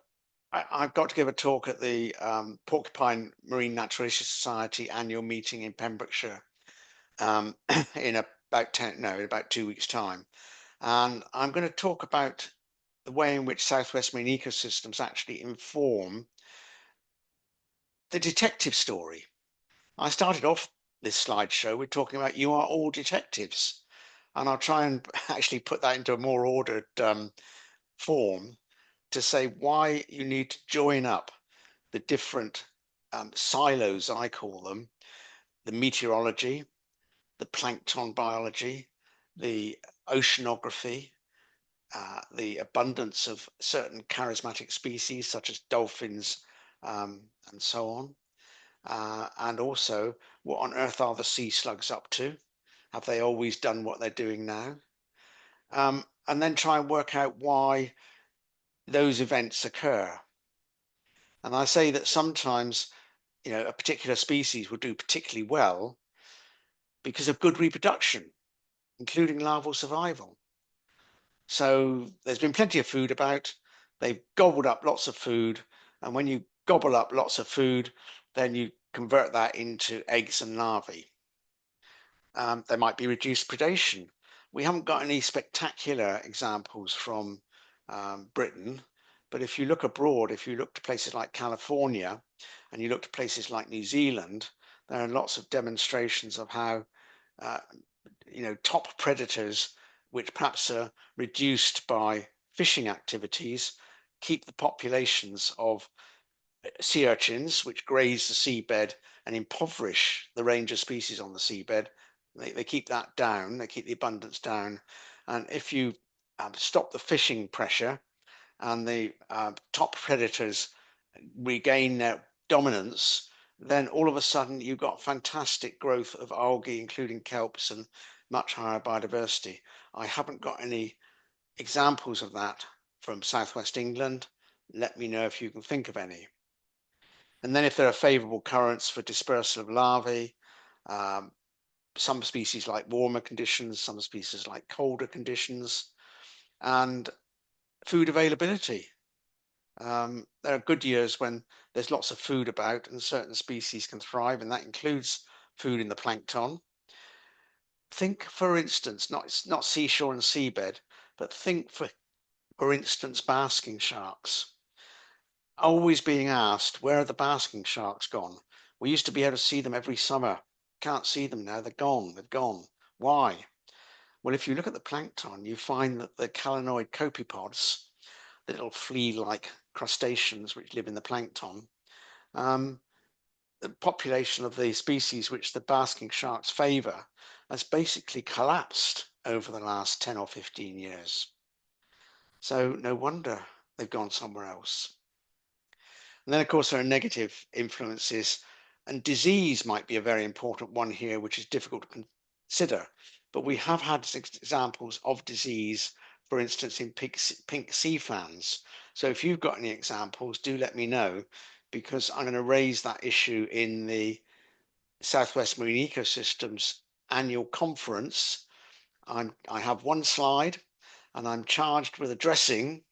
I've got to give a talk at the Porcupine Marine Naturalist Society annual meeting in Pembrokeshire in about 2 weeks' time. And I'm going to talk about the way in which Southwest marine ecosystems actually inform the detective story. I started off this slideshow with talking about you are all detectives. And I'll try and actually put that into a more ordered form to say why you need to join up the different silos, I call them, the meteorology, the plankton biology, the oceanography, the abundance of certain charismatic species such as dolphins and so on, and also what on earth are the sea slugs up to? Have they always done what they're doing now? And then try and work out why those events occur. And I say that sometimes, a particular species will do particularly well because of good reproduction, including larval survival. So there's been plenty of food about. They've gobbled up lots of food. And when you gobble up lots of food, then you convert that into eggs and larvae. There might be reduced predation. We haven't got any spectacular examples from Britain, but if you look abroad, if you look to places like California and you look to places like New Zealand, there are lots of demonstrations of how top predators, which perhaps are reduced by fishing activities, keep the populations of sea urchins, which graze the seabed and impoverish the range of species on the seabed. They keep that down, they keep the abundance down. And if you stop the fishing pressure and the top predators regain their dominance, then all of a sudden you've got fantastic growth of algae, including kelps, and much higher biodiversity. I haven't got any examples of that from southwest England. Let me know if you can think of any. And then if there are favorable currents for dispersal of larvae, some species like warmer conditions, some species like colder conditions, and food availability. There are good years when there's lots of food about and certain species can thrive, and that includes food in the plankton. Think, for instance, not seashore and seabed, but think, for instance, basking sharks. Always being asked, where are the basking sharks gone? We used to be able to see them every summer. Can't see them now. They're gone. They've gone. Why? Well, if you look at the plankton, you find that the calanoid copepods, the little flea-like crustaceans which live in the plankton, the population of the species which the basking sharks favor has basically collapsed over the last 10 or 15 years. So no wonder they've gone somewhere else. And then, of course, there are negative influences, and disease might be a very important one here, which is difficult to consider. But we have had examples of disease, for instance, in pink sea fans. So if you've got any examples, do let me know, because I'm going to raise that issue in the Southwest Marine Ecosystems annual conference. I have one slide, and I'm charged with addressing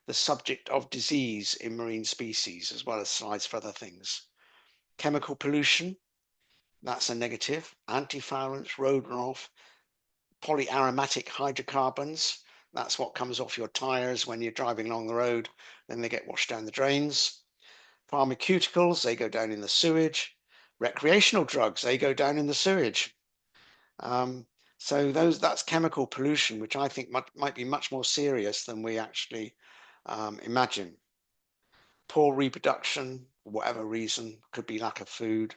the subject of disease in marine species, as well as slides for other things. Chemical pollution, that's a negative. Antifoulants, road runoff, polyaromatic hydrocarbons, that's what comes off your tires when you're driving along the road, then they get washed down the drains. Pharmaceuticals, they go down in the sewage. Recreational drugs, they go down in the sewage. So that's chemical pollution, which I think might be much more serious than we actually imagine. Poor reproduction, for whatever reason, could be lack of food,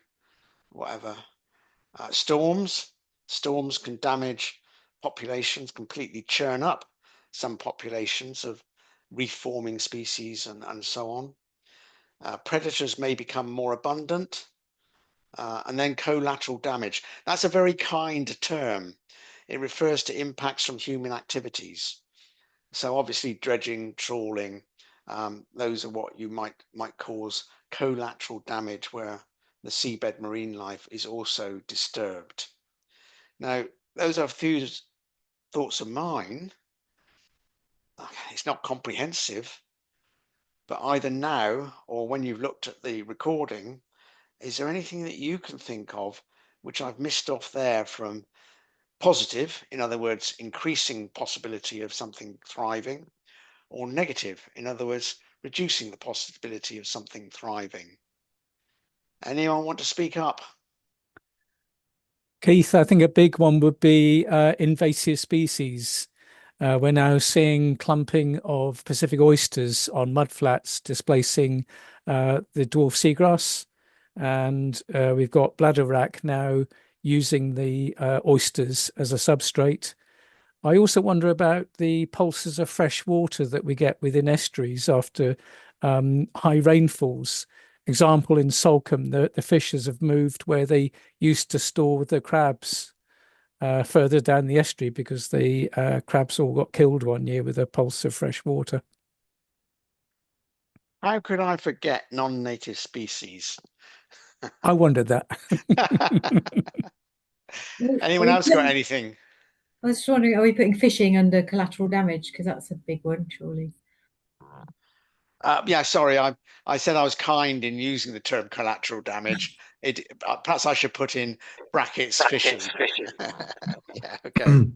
whatever. Storms can damage populations, completely churn up some populations of reef-forming species and so on. Predators may become more abundant. And then collateral damage. That's a very kind term. It refers to impacts from human activities. So obviously dredging, trawling, those are what you might cause collateral damage, where the seabed marine life is also disturbed. Now, those are a few thoughts of mine. It's not comprehensive, but either now or when you've looked at the recording, is there anything that you can think of which I've missed off there from positive, in other words, increasing possibility of something thriving, or negative, in other words, reducing the possibility of something thriving? Anyone want to speak up? Keith, I think a big one would be invasive species. We're now seeing clumping of Pacific oysters on mudflats displacing the dwarf seagrass. And we've got bladderwrack now using the oysters as a substrate. I also wonder about the pulses of fresh water that we get within estuaries after high rainfalls. example, in Salcombe, the fishers have moved where they used to store the crabs further down the estuary because the crabs all got killed one year with a pulse of fresh water. How could I forget non-native species? I wondered that. Anyone else got anything? I was just wondering, are we putting fishing under collateral damage? Because that's a big one, surely. Yeah, sorry, I said I was kind in using the term collateral damage. Perhaps I should put in brackets fishing. Yeah, okay.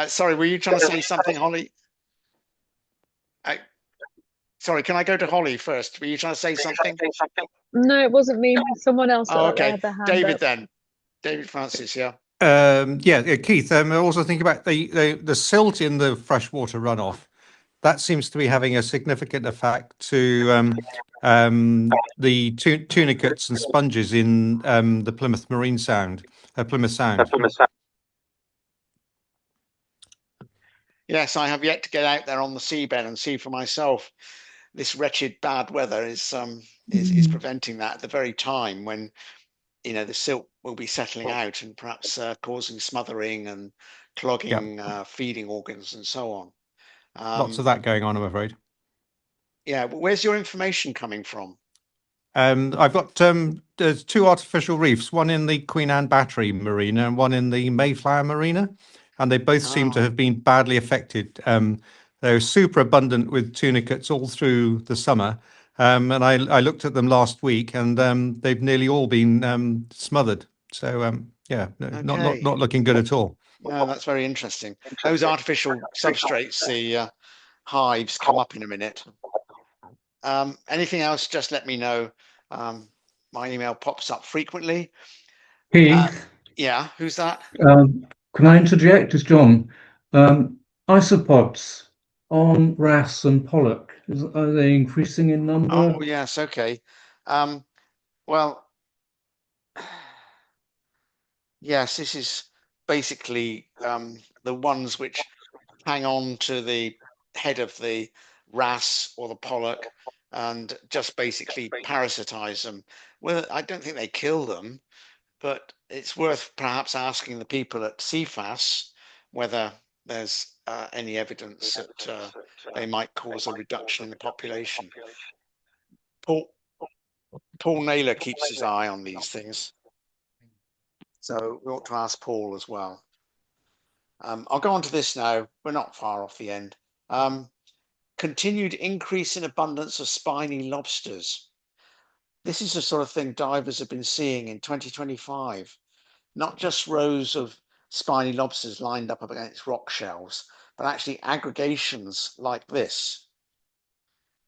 Sorry, were you trying to say something, Holly? Sorry, can I go to Holly first? Were you trying to say something? No, it wasn't me. Someone else Oh, got okay. their hand David up. then. David Francis, yeah. Keith, I also think about the silt in the freshwater runoff. That seems to be having a significant effect to the tunicates and sponges in the Plymouth Marine Sound, Plymouth Sound. Yes, I have yet to get out there on the seabed and see for myself. This wretched bad weather is preventing that at the very time when the silt will be settling out and perhaps causing smothering and clogging feeding organs and so on. Lots of that going on, I'm afraid. Yeah, but where's your information coming from? I've got there's 2 artificial reefs, one in the Queen Anne Battery Marina and one in the Mayflower Marina, and they both seem to have been badly affected. They're super abundant with tunicates all through the summer, and I looked at them last week, and they've nearly all been smothered. So yeah, not looking good at all. No, that's very interesting. Those artificial substrates, the hives, come up in a minute. Anything else, just let me know. My email pops up frequently. Keith, yeah, who's that? Can I interject? It's John. Isopods on wrasse and pollock, are they increasing in number? Oh, yes, okay. Well, yes, this is basically the ones which hang on to the head of the wrasse or the pollock and just basically parasitize them. Well, I don't think they kill them, but it's worth perhaps asking the people at CFAS whether there's any evidence that they might cause a reduction in the population. Paul Naylor keeps his eye on these things, so we ought to ask Paul as well. I'll go on to this now. We're not far off the end. Continued increase in abundance of spiny lobsters. This is the sort of thing divers have been seeing in 2025. Not just rows of spiny lobsters lined up against rock shelves, but actually aggregations like this.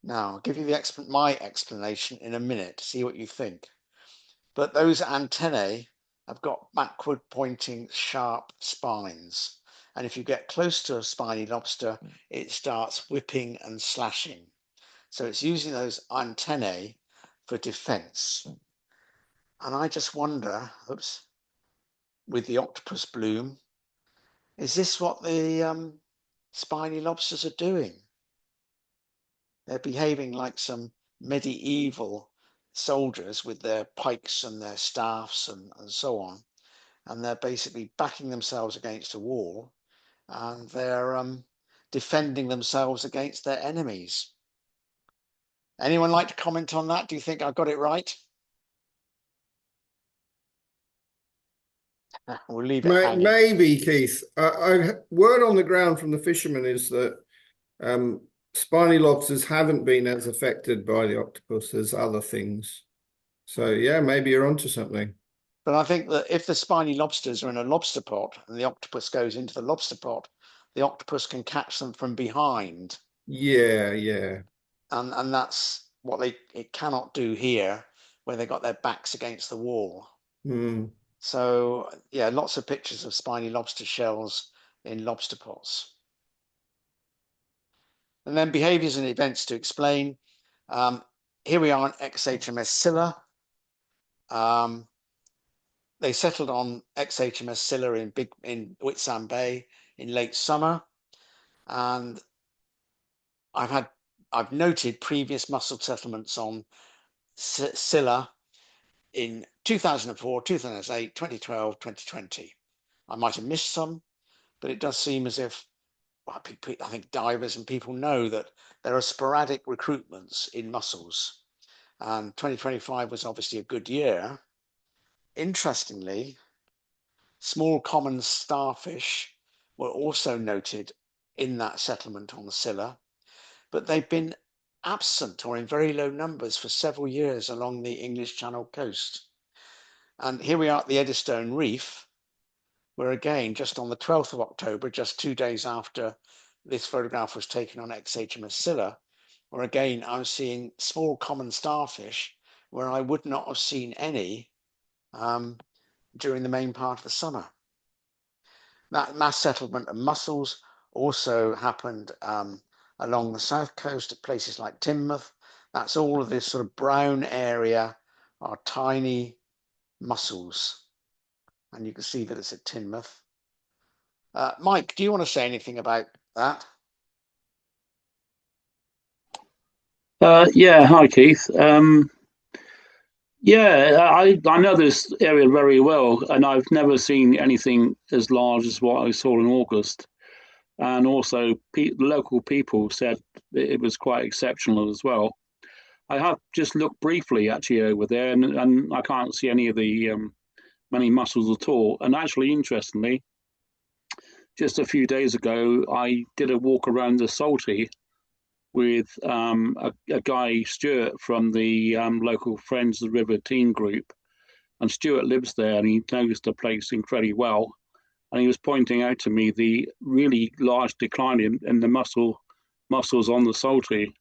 Now, I'll give you my explanation in a minute, see what you think. But those antennae have got backward pointing sharp spines. And if you get close to a spiny lobster, it starts whipping and slashing. So it's using those antennae for defense. And I just wonder, with the octopus bloom, is this what the spiny lobsters are doing? They're behaving like some medieval soldiers with their pikes and their staffs and so on. And they're basically backing themselves against a wall and they're defending themselves against their enemies. Anyone like to comment on that? Do you think I got it right? We'll leave it hanging. Maybe, Keith. Word on the ground from the fishermen is that spiny lobsters haven't been as affected by the octopus as other things. So yeah, maybe you're onto something. But I think that if the spiny lobsters are in a lobster pot and the octopus goes into the lobster pot, the octopus can catch them from behind. Yeah, yeah. And that's what it cannot do here, where they got their backs against the wall. Mm. So yeah, lots of pictures of spiny lobster shells in lobster pots. And then behaviors and events to explain. Here we are on ex-HMS Scylla. They settled on ex-HMS Scylla in Whitsand Bay in late summer, and I've noted previous mussel settlements on Scylla in 2004, 2008, 2012, 2020. I might have missed some, but it does seem as if, well, I think divers and people know that there are sporadic recruitments in mussels. And 2025 was obviously a good year. Interestingly, small common starfish were also noted in that settlement on the Scylla, but they've been absent or in very low numbers for several years along the English Channel coast. And here we are at the Eddystone Reef, where again, just on the 12th of October, just 2 days after this photograph was taken on XHMS Scylla, where again, I'm seeing small common starfish where I would not have seen any during the main part of the summer. That mass settlement of mussels also happened along the south coast at places like Teignmouth. That's all of this sort of brown area are tiny mussels. And you can see that it's at Teignmouth. Mike, do you want to say anything about that? Yeah, hi Keith. Yeah, I know this area very well, and I've never seen anything as large as what I saw in August. And also, local people said it was quite exceptional as well. I have just looked briefly actually over there, and I can't see any of the many mussels at all. And actually, interestingly, just a few days ago, I did a walk around the Salty with a guy, Stuart, from the local Friends of the River Teen Group. And Stuart lives there and he knows the place incredibly well. And he was pointing out to me the really large decline in the mussels on the Salty.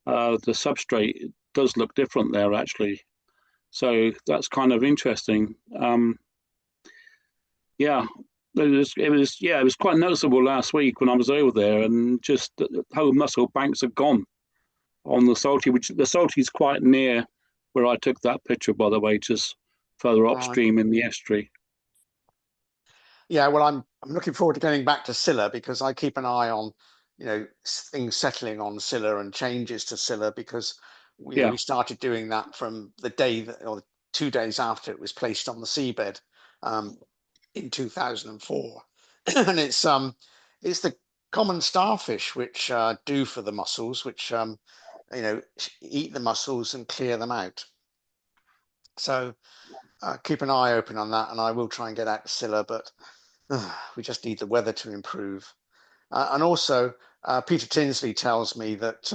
The substrate does look different there, actually. So that's kind of interesting. Yeah, it was quite noticeable last week when I was over there, and just the whole mussel banks are gone on the Salty, which the Salty is quite near where I took that picture, by the way, just further upstream in the estuary. Yeah, well, I'm looking forward to getting back to Scylla because I keep an eye on, things settling on Scylla and changes to Scylla because we started doing that from the day that, or 2 days after it was placed on the seabed in 2004, and it's the common starfish which do for the mussels, which eat the mussels and clear them out. So keep an eye open on that, and I will try and get out to Scylla, but we just need the weather to improve. And also, Peter Tinsley tells me that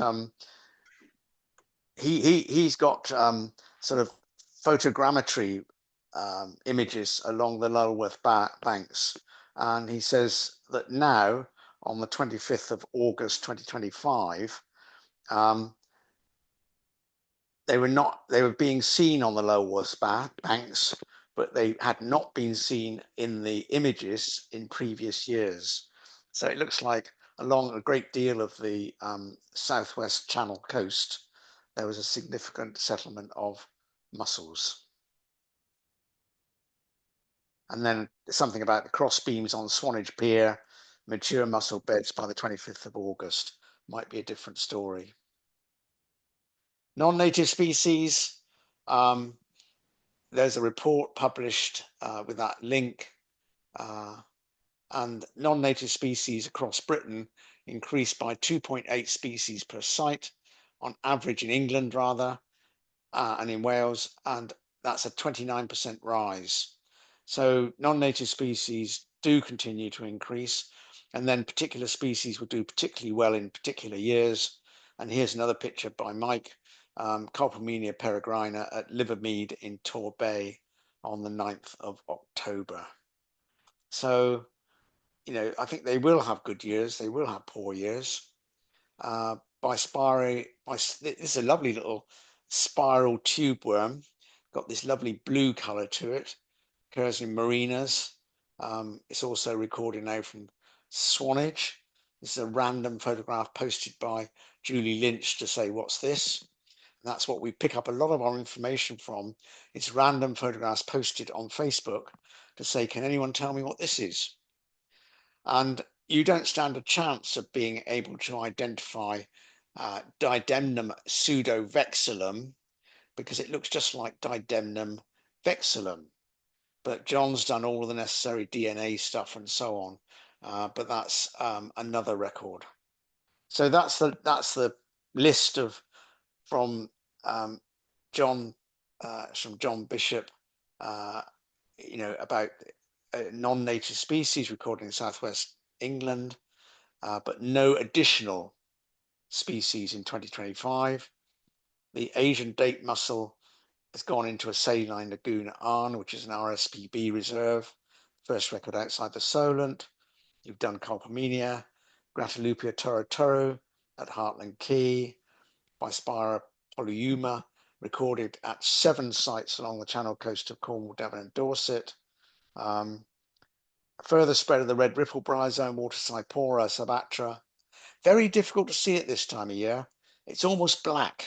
he's got sort of photogrammetry images along the Lulworth banks, and he says that now on the 25th of August 2025, they were being seen on the Lulworth banks, but they had not been seen in the images in previous years. So it looks like along a great deal of the southwest Channel coast, there was a significant settlement of mussels. And then something about the cross beams on Swanage Pier, mature mussel beds by the 25th of August, might be a different story. Non-native species, there's a report published with that link, and non-native species across Britain increased by 2.8 species per site on average in England rather, and in Wales, and that's a 29% rise. So non-native species do continue to increase, and then particular species will do particularly well in particular years. And here's another picture by Mike, Colpomelia peregrina at Livermead in Tor Bay on the 9th of October. So, I think they will have good years, they will have poor years. This is a lovely little spiral tube worm, got this lovely blue color to it, occurs in marinas. It's also recorded now from Swanage. This is a random photograph posted by Julie Lynch to say, what's this? And that's what we pick up a lot of our information from. It's random photographs posted on Facebook to say, can anyone tell me what this is? And you don't stand a chance of being able to identify Didemnum pseudovexillum because it looks just like Didemnum vexillum. But John's done all the necessary DNA stuff and so on. But that's another record. So that's the list of from John Bishop, about non-native species recorded in southwest England, but no additional species in 2025. The Asian date mussel has gone into a saline lagoon at Arn, which is an RSPB reserve, first record outside the Solent. You've done Colpomenia, Gratilupia toro at Hartland Quay, Bispira polyuma recorded at 7 sites along the Channel coast of Cornwall, Devon and Dorset. Further spread of the red ripple bryozoan, Watercypora sabatra. Very difficult to see at this time of year. It's almost black.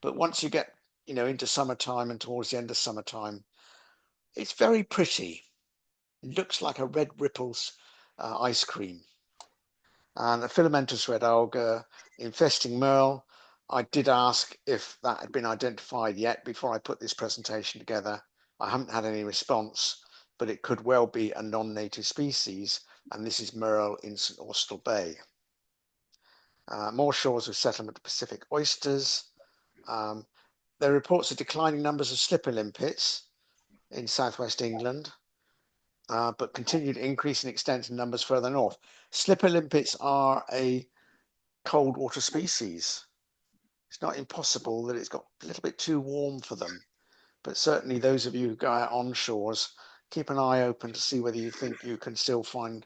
But once you get, into summertime and towards the end of summertime, it's very pretty. It looks like a red ripples ice cream. And a filamentous red alga infesting merle. I did ask if that had been identified yet before I put this presentation together. I haven't had any response, but it could well be a non-native species, and this is merle in St Austell Bay. More shores of settlement of Pacific oysters. There are reports of declining numbers of slipper limpets in southwest England, but continued increase in extent and numbers further north. Slipper limpets are a cold water species. It's not impossible that it's got a little bit too warm for them, but certainly those of you who go out on shores, keep an eye open to see whether you think you can still find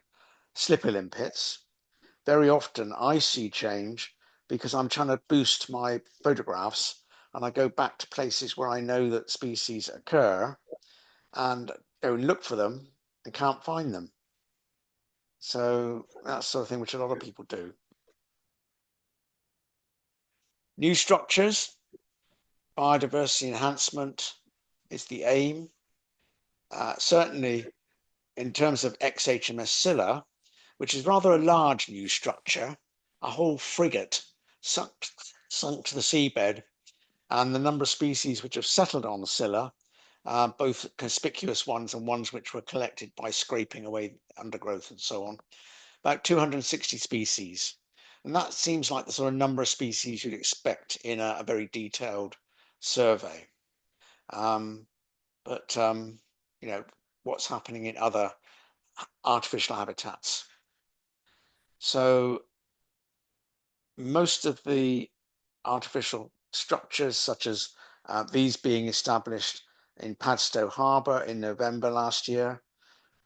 slipper limpets. Very often I see change because I'm trying to boost my photographs and I go back to places where I know that species occur and go and look for them and can't find them. So that's the sort of thing which a lot of people do. New structures, biodiversity enhancement is the aim. Certainly in terms of ex-HMS Scylla, which is rather a large new structure, a whole frigate sunk to the seabed, and the number of species which have settled on Scylla, both conspicuous ones and ones which were collected by scraping away undergrowth and so on, about 260 species. And that seems like the sort of number of species you'd expect in a very detailed survey. What's happening in other artificial habitats. So most of the artificial structures, such as these being established in Padstow Harbour in November last year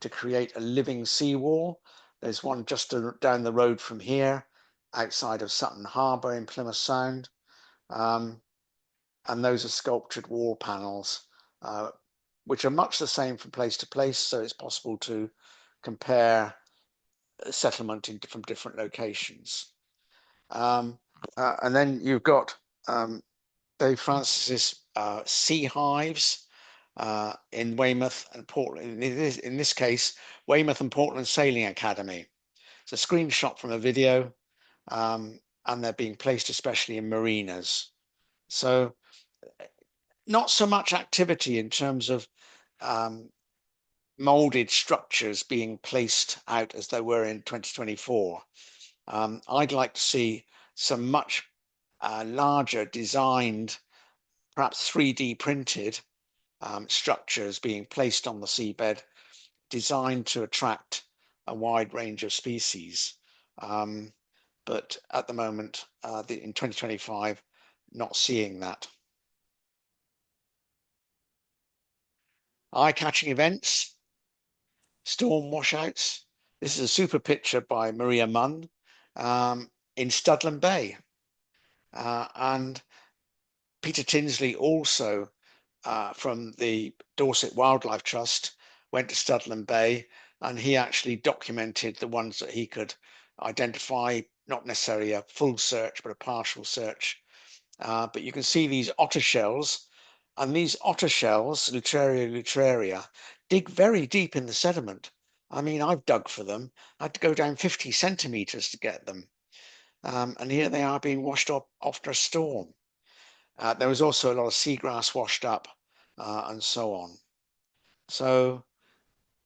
to create a living seawall. There's one just down the road from here, outside of Sutton Harbour in Plymouth Sound. And those are sculptured wall panels, which are much the same from place to place. So it's possible to compare settlement from different locations. And then you've got Dave Francis's sea hives in Weymouth and Portland. In this case, Weymouth and Portland Sailing Academy. It's a screenshot from a video, and they're being placed especially in marinas. So not so much activity in terms of molded structures being placed out as they were in 2024. I'd like to see some much larger designed, perhaps 3D printed structures being placed on the seabed, designed to attract a wide range of species. But at the moment, in 2025, not seeing that. Eye-catching events, storm washouts. This is a super picture by Maria Munn in Studland Bay. And Peter Tinsley also from the Dorset Wildlife Trust went to Studland Bay, and he actually documented the ones that he could identify, not necessarily a full search, but a partial search. But you can see these otter shells, and these otter shells, Lutraria, dig very deep in the sediment. I mean, I've dug for them. I had to go down 50 centimeters to get them. And here they are being washed off after a storm. There was also a lot of seagrass washed up and so on. So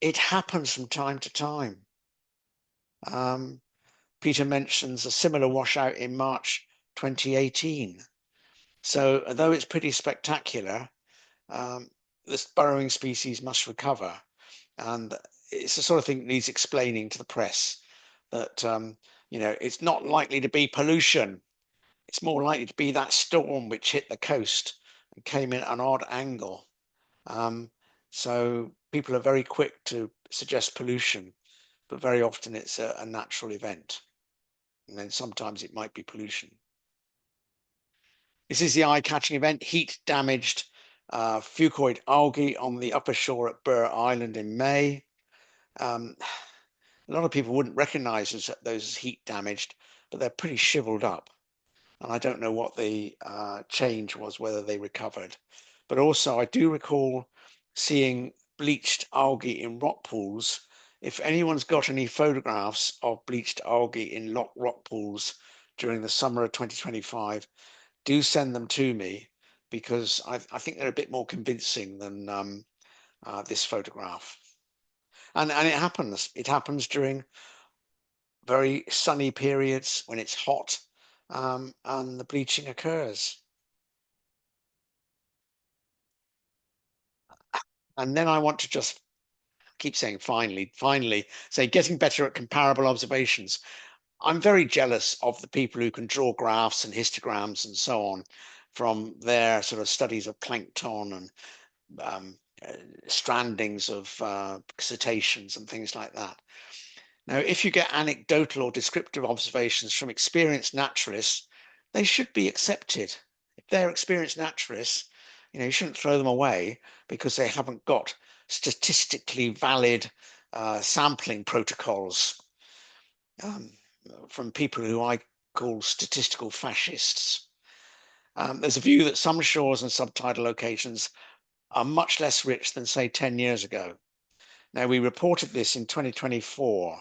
it happens from time to time. Peter mentions a similar washout in March 2018. So although it's pretty spectacular, this burrowing species must recover. And it's the sort of thing that needs explaining to the press that, it's not likely to be pollution. It's more likely to be that storm which hit the coast and came in at an odd angle. So people are very quick to suggest pollution, but very often it's a natural event. And then sometimes it might be pollution. This is the eye-catching event, heat damaged fucoid algae on the upper shore at Burr Island in May. A lot of people wouldn't recognize those as heat damaged, but they're pretty shriveled up. And I don't know what the change was, whether they recovered. But also I do recall seeing bleached algae in rock pools. If anyone's got any photographs of bleached algae in rock pools during the summer of 2025, do send them to me, because I think they're a bit more convincing than this photograph. And it happens. It happens during very sunny periods when it's hot, and the bleaching occurs. And then I want to just keep saying finally, say getting better at comparable observations. I'm very jealous of the people who can draw graphs and histograms and so on from their sort of studies of plankton and strandings of cetaceans and things like that. Now, if you get anecdotal or descriptive observations from experienced naturalists, they should be accepted. If they're experienced naturalists, you shouldn't throw them away because they haven't got statistically valid sampling protocols from people who I call statistical fascists. There's a view that some shores and subtidal locations are much less rich than, say, 10 years ago. Now, we reported this in 2024.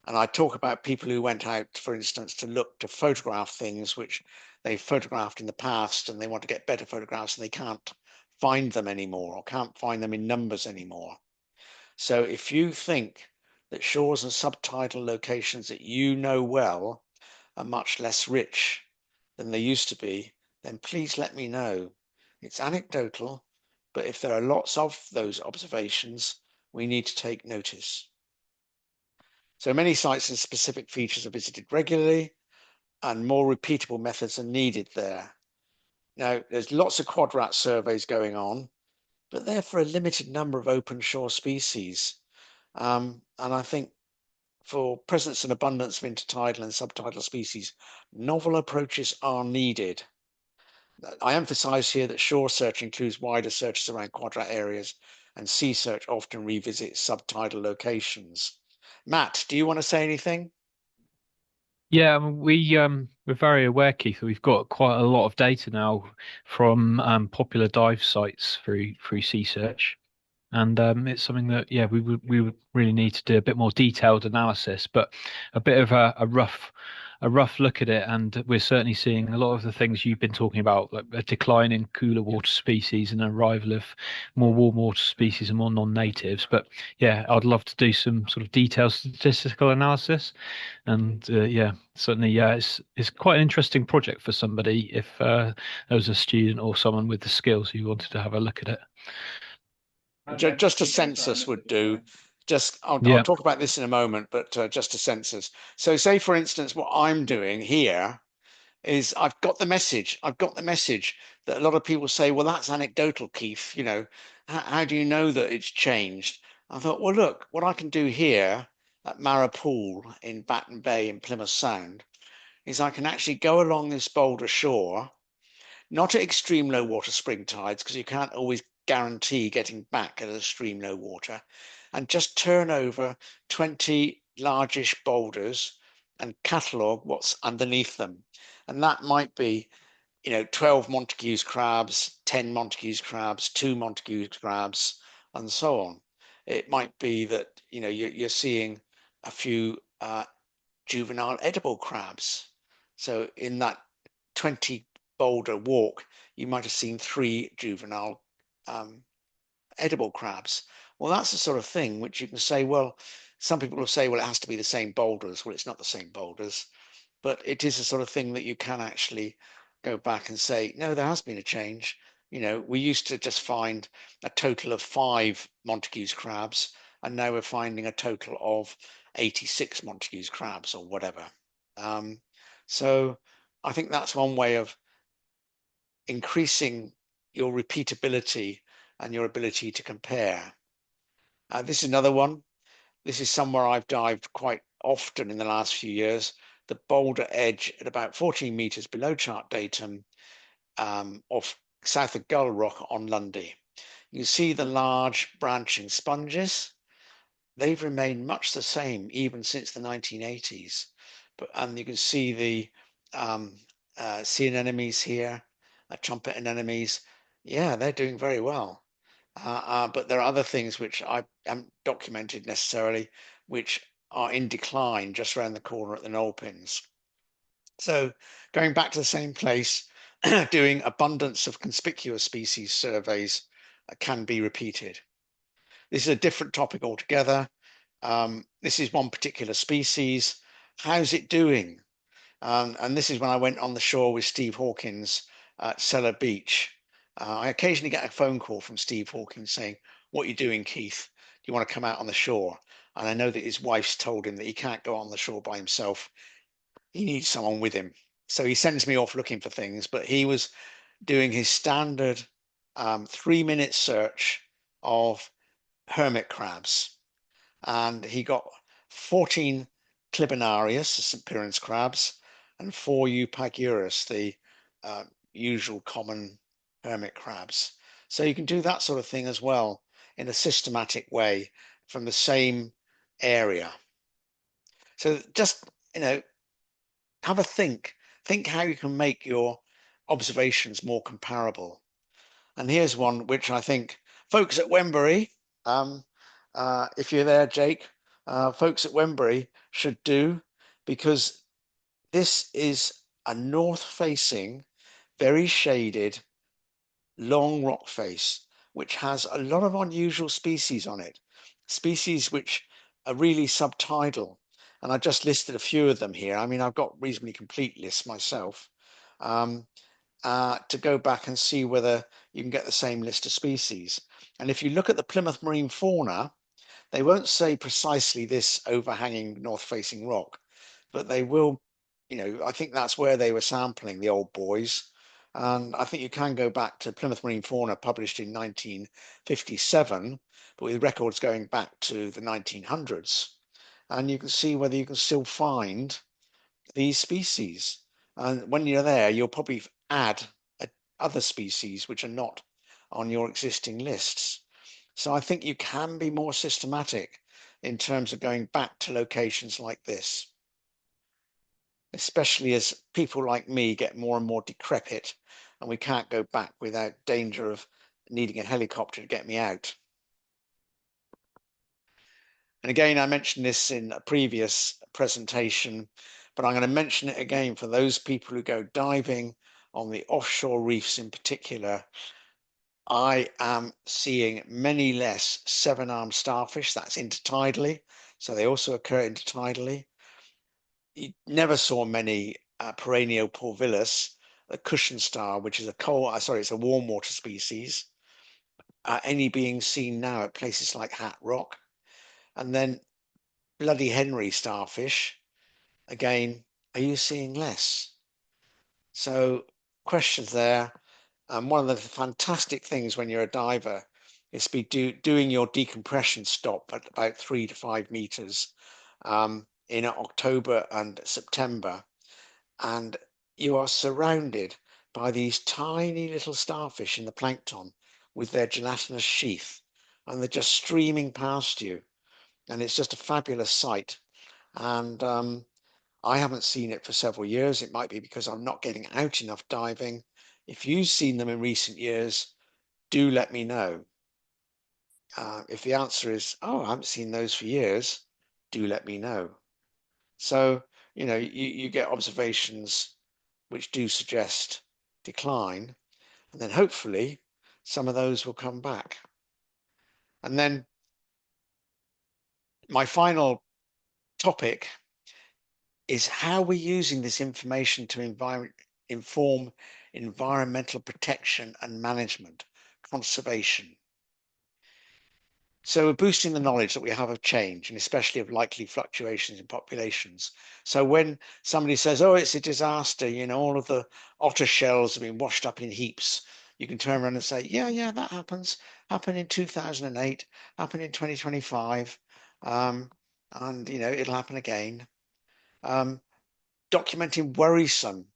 And I talk about people who went out, for instance, to photograph things which they photographed in the past, and they want to get better photographs and they can't find them anymore, or can't find them in numbers anymore. So if you think that shores and subtidal locations that you know well are much less rich than they used to be, then please let me know. It's anecdotal, but if there are lots of those observations, we need to take notice. So many sites and specific features are visited regularly, and more repeatable methods are needed there. Now, there's lots of quadrat surveys going on, but they're for a limited number of open shore species. And I think for presence and abundance of intertidal and subtidal species, novel approaches are needed. I emphasize here that shore search includes wider searches around quadrat areas, and sea search often revisits subtidal locations. Matt, do you want to say anything? Yeah, we're very aware, Keith, that we've got quite a lot of data now from popular dive sites through Sea Search, and it's something that we would really need to do a bit more detailed analysis, but a bit of a rough look at it, and we're certainly seeing a lot of the things you've been talking about, like a decline in cooler water species and arrival of more warm water species and more non-natives. But yeah, I'd love to do some sort of detailed statistical analysis, and certainly, it's quite an interesting project for somebody if there was a student or someone with the skills who wanted to have a look at it. Just a census would do. I'll talk about this in a moment, but just a census. So say, for instance, what I'm doing here is I've got the message that a lot of people say, well, that's anecdotal, Keith. How do you know that it's changed? I thought, well, look, what I can do here at Marra Pool in Baton Bay in Plymouth Sound is I can actually go along this boulder shore, not at extreme low water spring tides, because you can't always guarantee getting back at extreme low water, and just turn over 20 largish boulders and catalogue what's underneath them. And that might be, 12 Montague's crabs, 10 Montague's crabs, 2 Montague's crabs, and so on. It might be that, you're seeing a few juvenile edible crabs. So in that 20 boulder walk, you might have seen 3 juvenile edible crabs. Well, that's the sort of thing which you can say, well, some people will say, well, it has to be the same boulders. Well, it's not the same boulders, but it is the sort of thing that you can actually go back and say, no, there has been a change. You know, we used to just find a total of 5 Montague's crabs, and now we're finding a total of 86 Montague's crabs or whatever. So I think that's one way of increasing your repeatability and your ability to compare. This is another one. This is somewhere I've dived quite often in the last few years. The boulder edge at about 14 meters below chart datum off south of Gull Rock on Lundy. You see the large branching sponges. They've remained much the same even since the 1980s. And you can see the sea anemones here, trumpet anemones. Yeah, they're doing very well. But there are other things which I haven't documented necessarily, which are in decline just around the corner at the knoll pins. So going back to the same place, doing abundance of conspicuous species surveys can be repeated. This is a different topic altogether. This is one particular species. How's it doing? And this is when I went on the shore with Steve Hawkins at Cellar Beach. I occasionally get a phone call from Steve Hawkins saying, what are you doing, Keith? Do you want to come out on the shore? And I know that his wife's told him that he can't go on the shore by himself. He needs someone with him. So he sends me off looking for things, but he was doing his standard 3-minute search of hermit crabs. And he got 14 Clibinarius, the St. Piran's crabs, and 4 Eupaguirus, the usual common hermit crabs. So you can do that sort of thing as well in a systematic way from the same area. So just, you know, have a think how you can make your observations more comparable. And here's one which I think folks at Wembury, if you're there, Jake, folks at Wembury should do, because this is a north-facing, very shaded, long rock face, which has a lot of unusual species on it, species which are really subtidal. And I just listed a few of them here. I mean, I've got reasonably complete lists myself to go back and see whether you can get the same list of species. And if you look at the Plymouth marine fauna, they won't say precisely this overhanging north-facing rock, but they will, you know, I think that's where they were sampling the old boys. And I think you can go back to Plymouth Marine Fauna, published in 1957, but with records going back to the 1900s. And you can see whether you can still find these species. And when you're there, you'll probably add other species which are not on your existing lists. So I think you can be more systematic in terms of going back to locations like this, especially as people like me get more and more decrepit and we can't go back without danger of needing a helicopter to get me out. And again, I mentioned this in a previous presentation, but I'm going to mention it again for those people who go diving on the offshore reefs in particular. I am seeing many less 7-armed starfish, that's intertidally, so they also occur intertidally. You never saw many Perennial pulvillus, the cushion star, which is it's a warm water species, any being seen now at places like Hat Rock. And then Bloody Henry starfish, again, are you seeing less? So questions there. And one of the fantastic things when you're a diver is doing your decompression stop at about 3 to 5 meters in October and September. And you are surrounded by these tiny little starfish in the plankton with their gelatinous sheath, and they're just streaming past you. And it's just a fabulous sight. And I haven't seen it for several years. It might be because I'm not getting out enough diving. If you've seen them in recent years, do let me know. If the answer is, oh, I haven't seen those for years, do let me know. So, you know, you get observations which do suggest decline, and then hopefully some of those will come back. And then my final topic is how we're using this information to inform environmental protection and management, conservation. So we're boosting the knowledge that we have of change, and especially of likely fluctuations in populations. So when somebody says, oh, it's a disaster, you know, all of the otter shells have been washed up in heaps, you can turn around and say, yeah, that happened in 2008, happened in 2025, and, you know, it'll happen again. Documenting worrisome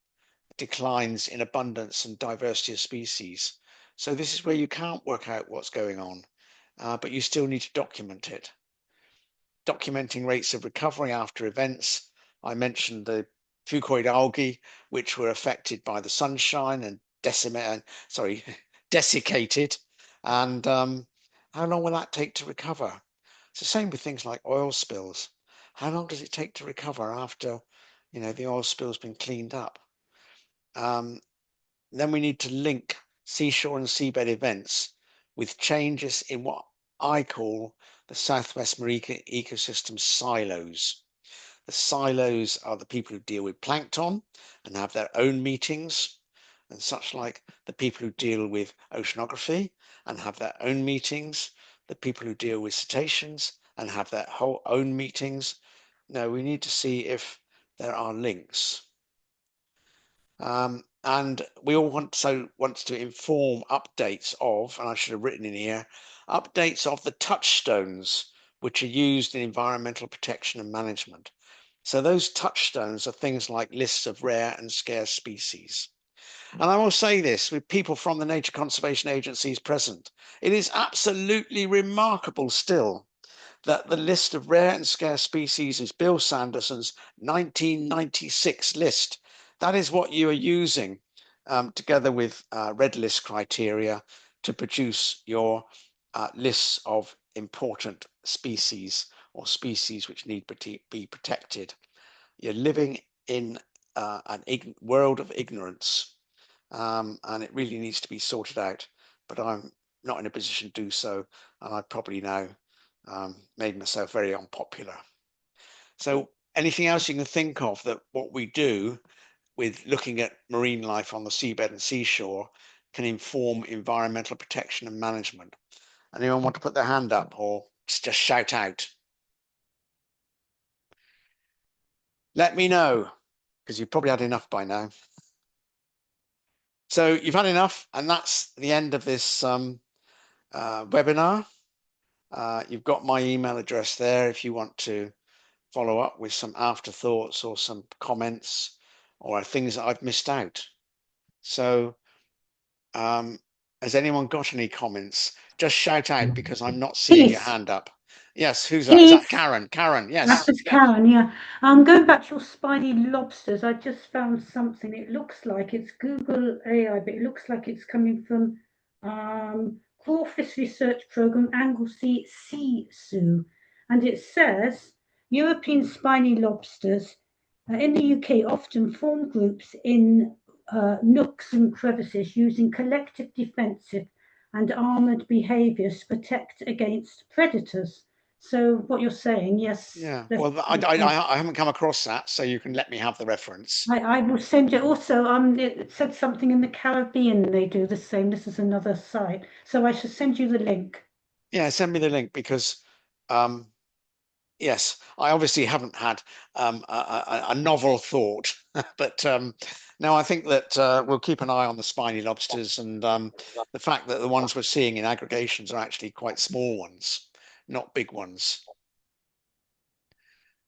declines in abundance and diversity of species. So this is where you can't work out what's going on. But you still need to document it. Documenting rates of recovery after events. I mentioned the fucoid algae, which were affected by the sunshine and desiccated. And how long will that take to recover? It's the same with things like oil spills. How long does it take to recover after, you know, the oil spill's been cleaned up? Then we need to link seashore and seabed events with changes in what I call the Southwest marine ecosystem silos. The silos are the people who deal with plankton and have their own meetings, and such like the people who deal with oceanography and have their own meetings, the people who deal with cetaceans and have their whole own meetings. No, we need to see if there are links. And we all want to inform updates of, and I should have written in here, updates of the touchstones which are used in environmental protection and management. So those touchstones are things like lists of rare and scarce species. And I will say this with people from the nature conservation agencies present, it is absolutely remarkable still that the list of rare and scarce species is Bill Sanderson's 1996 list. That is what you are using together with red list criteria to produce your lists of important species or species which need to be protected. You're living in an world of ignorance, and it really needs to be sorted out, but I'm not in a position to do so, and I probably now made myself very unpopular. So anything else you can think of that what we do with looking at marine life on the seabed and seashore can inform environmental protection and management? Anyone want to put their hand up or just shout out? Let me know, because you've probably had enough by now. So you've had enough, and that's the end of this webinar. You've got my email address there if you want to follow up with some afterthoughts or some comments or things that I've missed out. So has anyone got any comments? Just shout out because I'm not seeing your hand up. Yes, who's that? Is that Karen? Karen, yes. That's just Karen, yeah. Going back to your spiny lobsters, I just found something. It looks like it's Google AI, but it looks like it's coming from Crawfish Research Program, Anglesey Sea Zoo. And it says, European spiny lobsters in the UK often form groups in nooks and crevices using collective defensive and armoured behaviours to protect against predators. So what you're saying, yes. Yeah, well, I haven't come across that, so you can let me have the reference. I will send you also, it said something in the Caribbean, they do the same. This is another site. So I should send you the link. Yeah, send me the link because, yes, I obviously haven't had a novel thought, but no, I think that we'll keep an eye on the spiny lobsters and the fact that the ones we're seeing in aggregations are actually quite small ones, not big ones.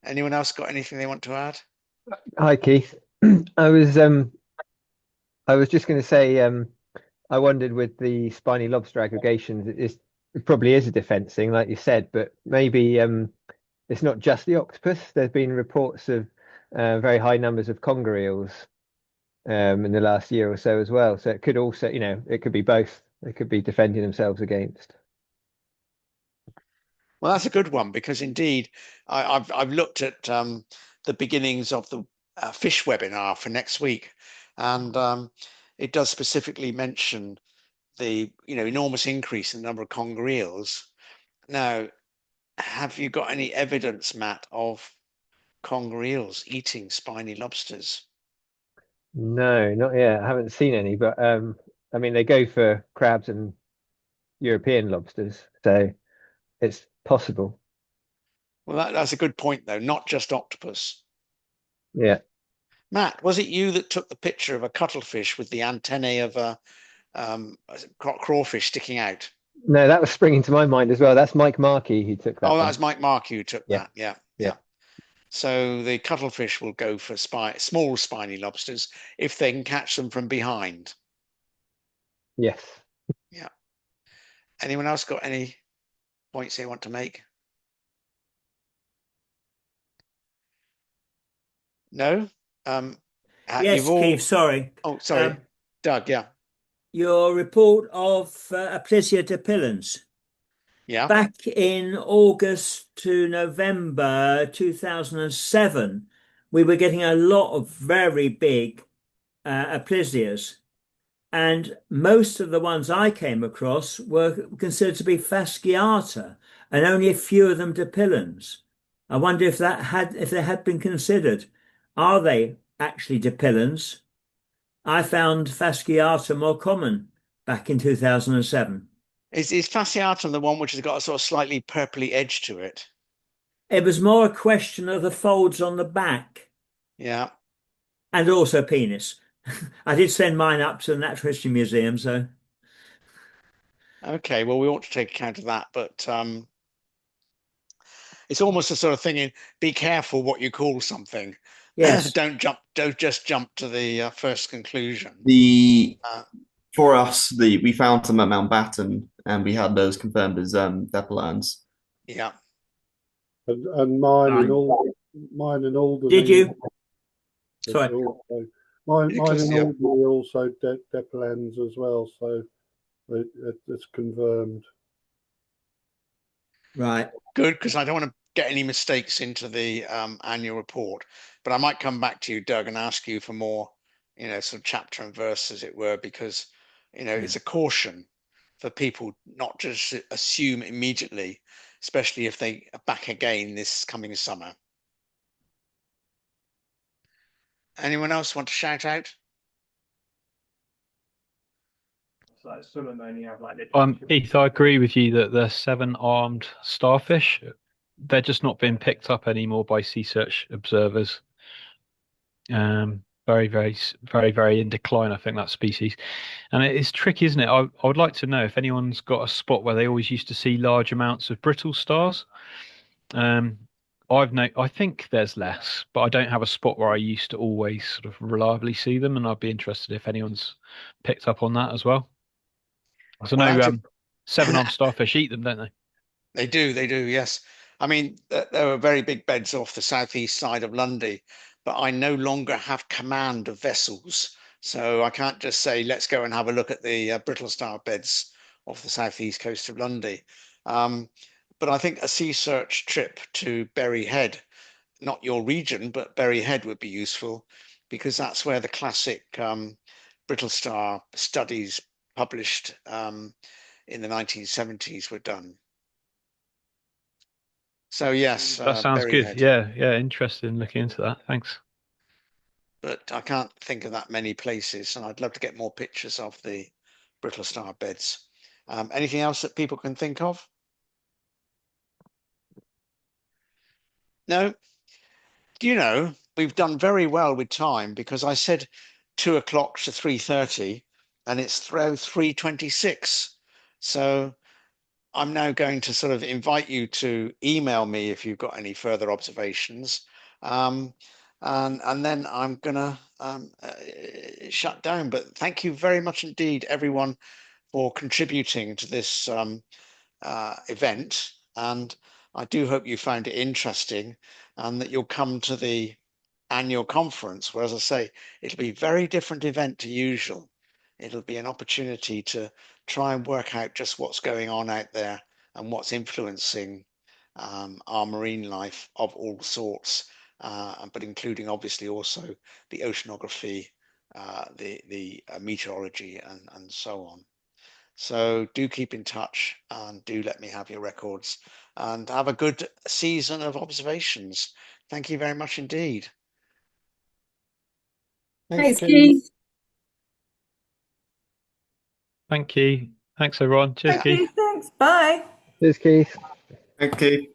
Anyone else got anything they want to add? Hi, Keith. I was just going to say, I wondered with the spiny lobster aggregations, it probably is a defense thing, like you said, but maybe it's not just the octopus. There's been reports of very high numbers of conger eels in the last year or so as well. So it could also, you know, it could be both. They could be defending themselves against. Well, that's a good one because indeed, I've looked at the beginnings of the fish webinar for next week, and it does specifically mention the enormous increase in the number of conger eels. Now, have you got any evidence, Matt, of conger eels eating spiny lobsters? No, not yet. I haven't seen any, but I mean, they go for crabs and European lobsters, so it's possible. Well, that's a good point, though. Not just octopus. Yeah. Matt, was it you that took the picture of a cuttlefish with the antennae of a crawfish sticking out? No, that was springing to my mind as well. That's Mike Markey who took that Oh, that one. was Mike Markey who took Yeah. that. Yeah, Yeah. yeah. So the cuttlefish will go for small spiny lobsters if they can catch them from behind. Yes. Yeah. Anyone else got any points they want to make? No? Yes, You've all... Keith, sorry. Oh, sorry. Doug, yeah. Your report of Aplysia depillans. Yeah. Back in August to November 2007, we were getting a lot of very big Aplysias. And most of the ones I came across were considered to be fasciata, and only a few of them dipillans. I wonder if they had been considered. Are they actually dipillans? I found fasciata more common back in 2007. Is fasciatum the one which has got a sort of slightly purpley edge to it? It was more a question of the folds on the back. Yeah. And also penis. I did send mine up to the Natural History Museum, so. Okay, well, we ought to take account of that, but it's almost the sort of thing be careful what you call something. Yes. Don't just jump to the first conclusion. For us, we found some at Mountbatten, and we had those confirmed as depilans. Yeah. And mine and Alderney. Did you? Sorry. Also, mine and Alderney also depilans as well, so it's confirmed. Right. Good, because I don't want to get any mistakes into the annual report. But I might come back to you, Doug, and ask you for more, sort of chapter and verse, as it were, because, it's a caution for people not just assume immediately, especially if they are back again this coming summer. Anyone else want to shout out? Keith, I agree with you that the 7-armed starfish, they're just not being picked up anymore by sea search observers. Very, very, very, very in decline, I think, that species. And it's tricky, isn't it? I would like to know if anyone's got a spot where they always used to see large amounts of brittle stars. I think there's less, but I don't have a spot where I used to always sort of reliably see them, and I'd be interested if anyone's picked up on that as well. So no, 7-armed starfish eat them, don't they? They do, yes. I mean, there are very big beds off the southeast side of Lundy, but I no longer have command of vessels. So I can't just say, let's go and have a look at the brittle star beds off the southeast coast of Lundy. But I think a sea search trip to Berry Head, not your region, but Berry Head would be useful, because that's where the classic brittle star studies published in the 1970s were done. So yes, that sounds good. Head. Yeah, interested in looking into that. Thanks. But I can't think of that many places, and I'd love to get more pictures of the brittle star beds. Anything else that people can think of? No. Do you know, we've done very well with time, because I said 2 o'clock to 3:30, and it's 3:26. So I'm now going to sort of invite you to email me if you've got any further observations. And then I'm going to shut down. But thank you very much indeed, everyone, for contributing to this event. And I do hope you found it interesting, and that you'll come to the annual conference, where, as I say, it'll be a very different event to usual. It'll be an opportunity to try and work out just what's going on out there and what's influencing our marine life of all sorts, but including obviously also the oceanography the meteorology and so on. So do keep in touch and do let me have your records and have a good season of observations. Thank you very much indeed. Thanks, Keith. Thank you. Thanks, everyone. Cheers, Thank Keith. you. Thanks. Bye. Cheers, Keith. Okay.